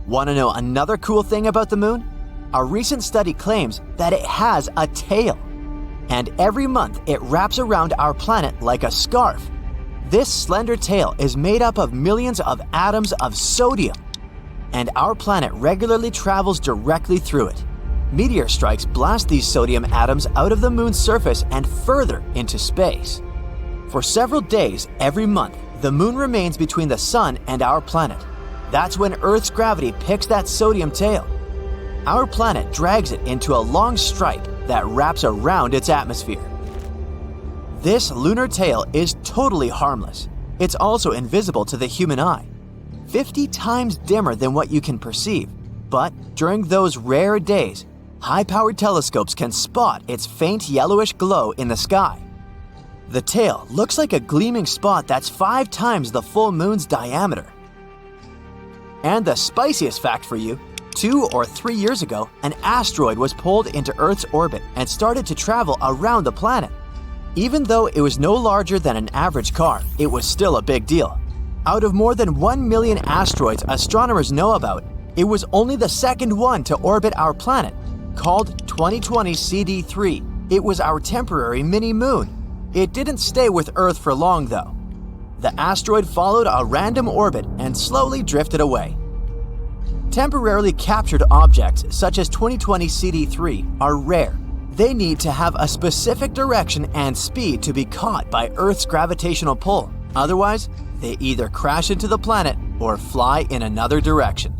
Want to know another cool thing about the moon? A recent study claims that it has a tail, and every month it wraps around our planet like a scarf. This slender tail is made up of millions of atoms of sodium, and our planet regularly travels directly through it. Meteor strikes blast these sodium atoms out of the moon's surface and further into space. For several days every month, the moon remains between the sun and our planet. That's when Earth's gravity picks that sodium tail. Our planet drags it into a long stripe that wraps around its atmosphere. This lunar tail is totally harmless. It's also invisible to the human eye, 50 times dimmer than what you can perceive. But during those rare days, high-powered telescopes can spot its faint yellowish glow in the sky. The tail looks like a gleaming spot that's 5 times the full moon's diameter. And the spiciest fact for you, 2 or 3 years ago, an asteroid was pulled into Earth's orbit and started to travel around the planet. Even though it was no larger than an average car, it was still a big deal. Out of more than 1 million asteroids astronomers know about, it was only the second one to orbit our planet, called 2020 CD3. It was our temporary mini-moon. It didn't stay with Earth for long, though. The asteroid followed a random orbit and slowly drifted away. Temporarily captured objects such as 2020 CD3 are rare. They need to have a specific direction and speed to be caught by Earth's gravitational pull. Otherwise, they either crash into the planet or fly in another direction.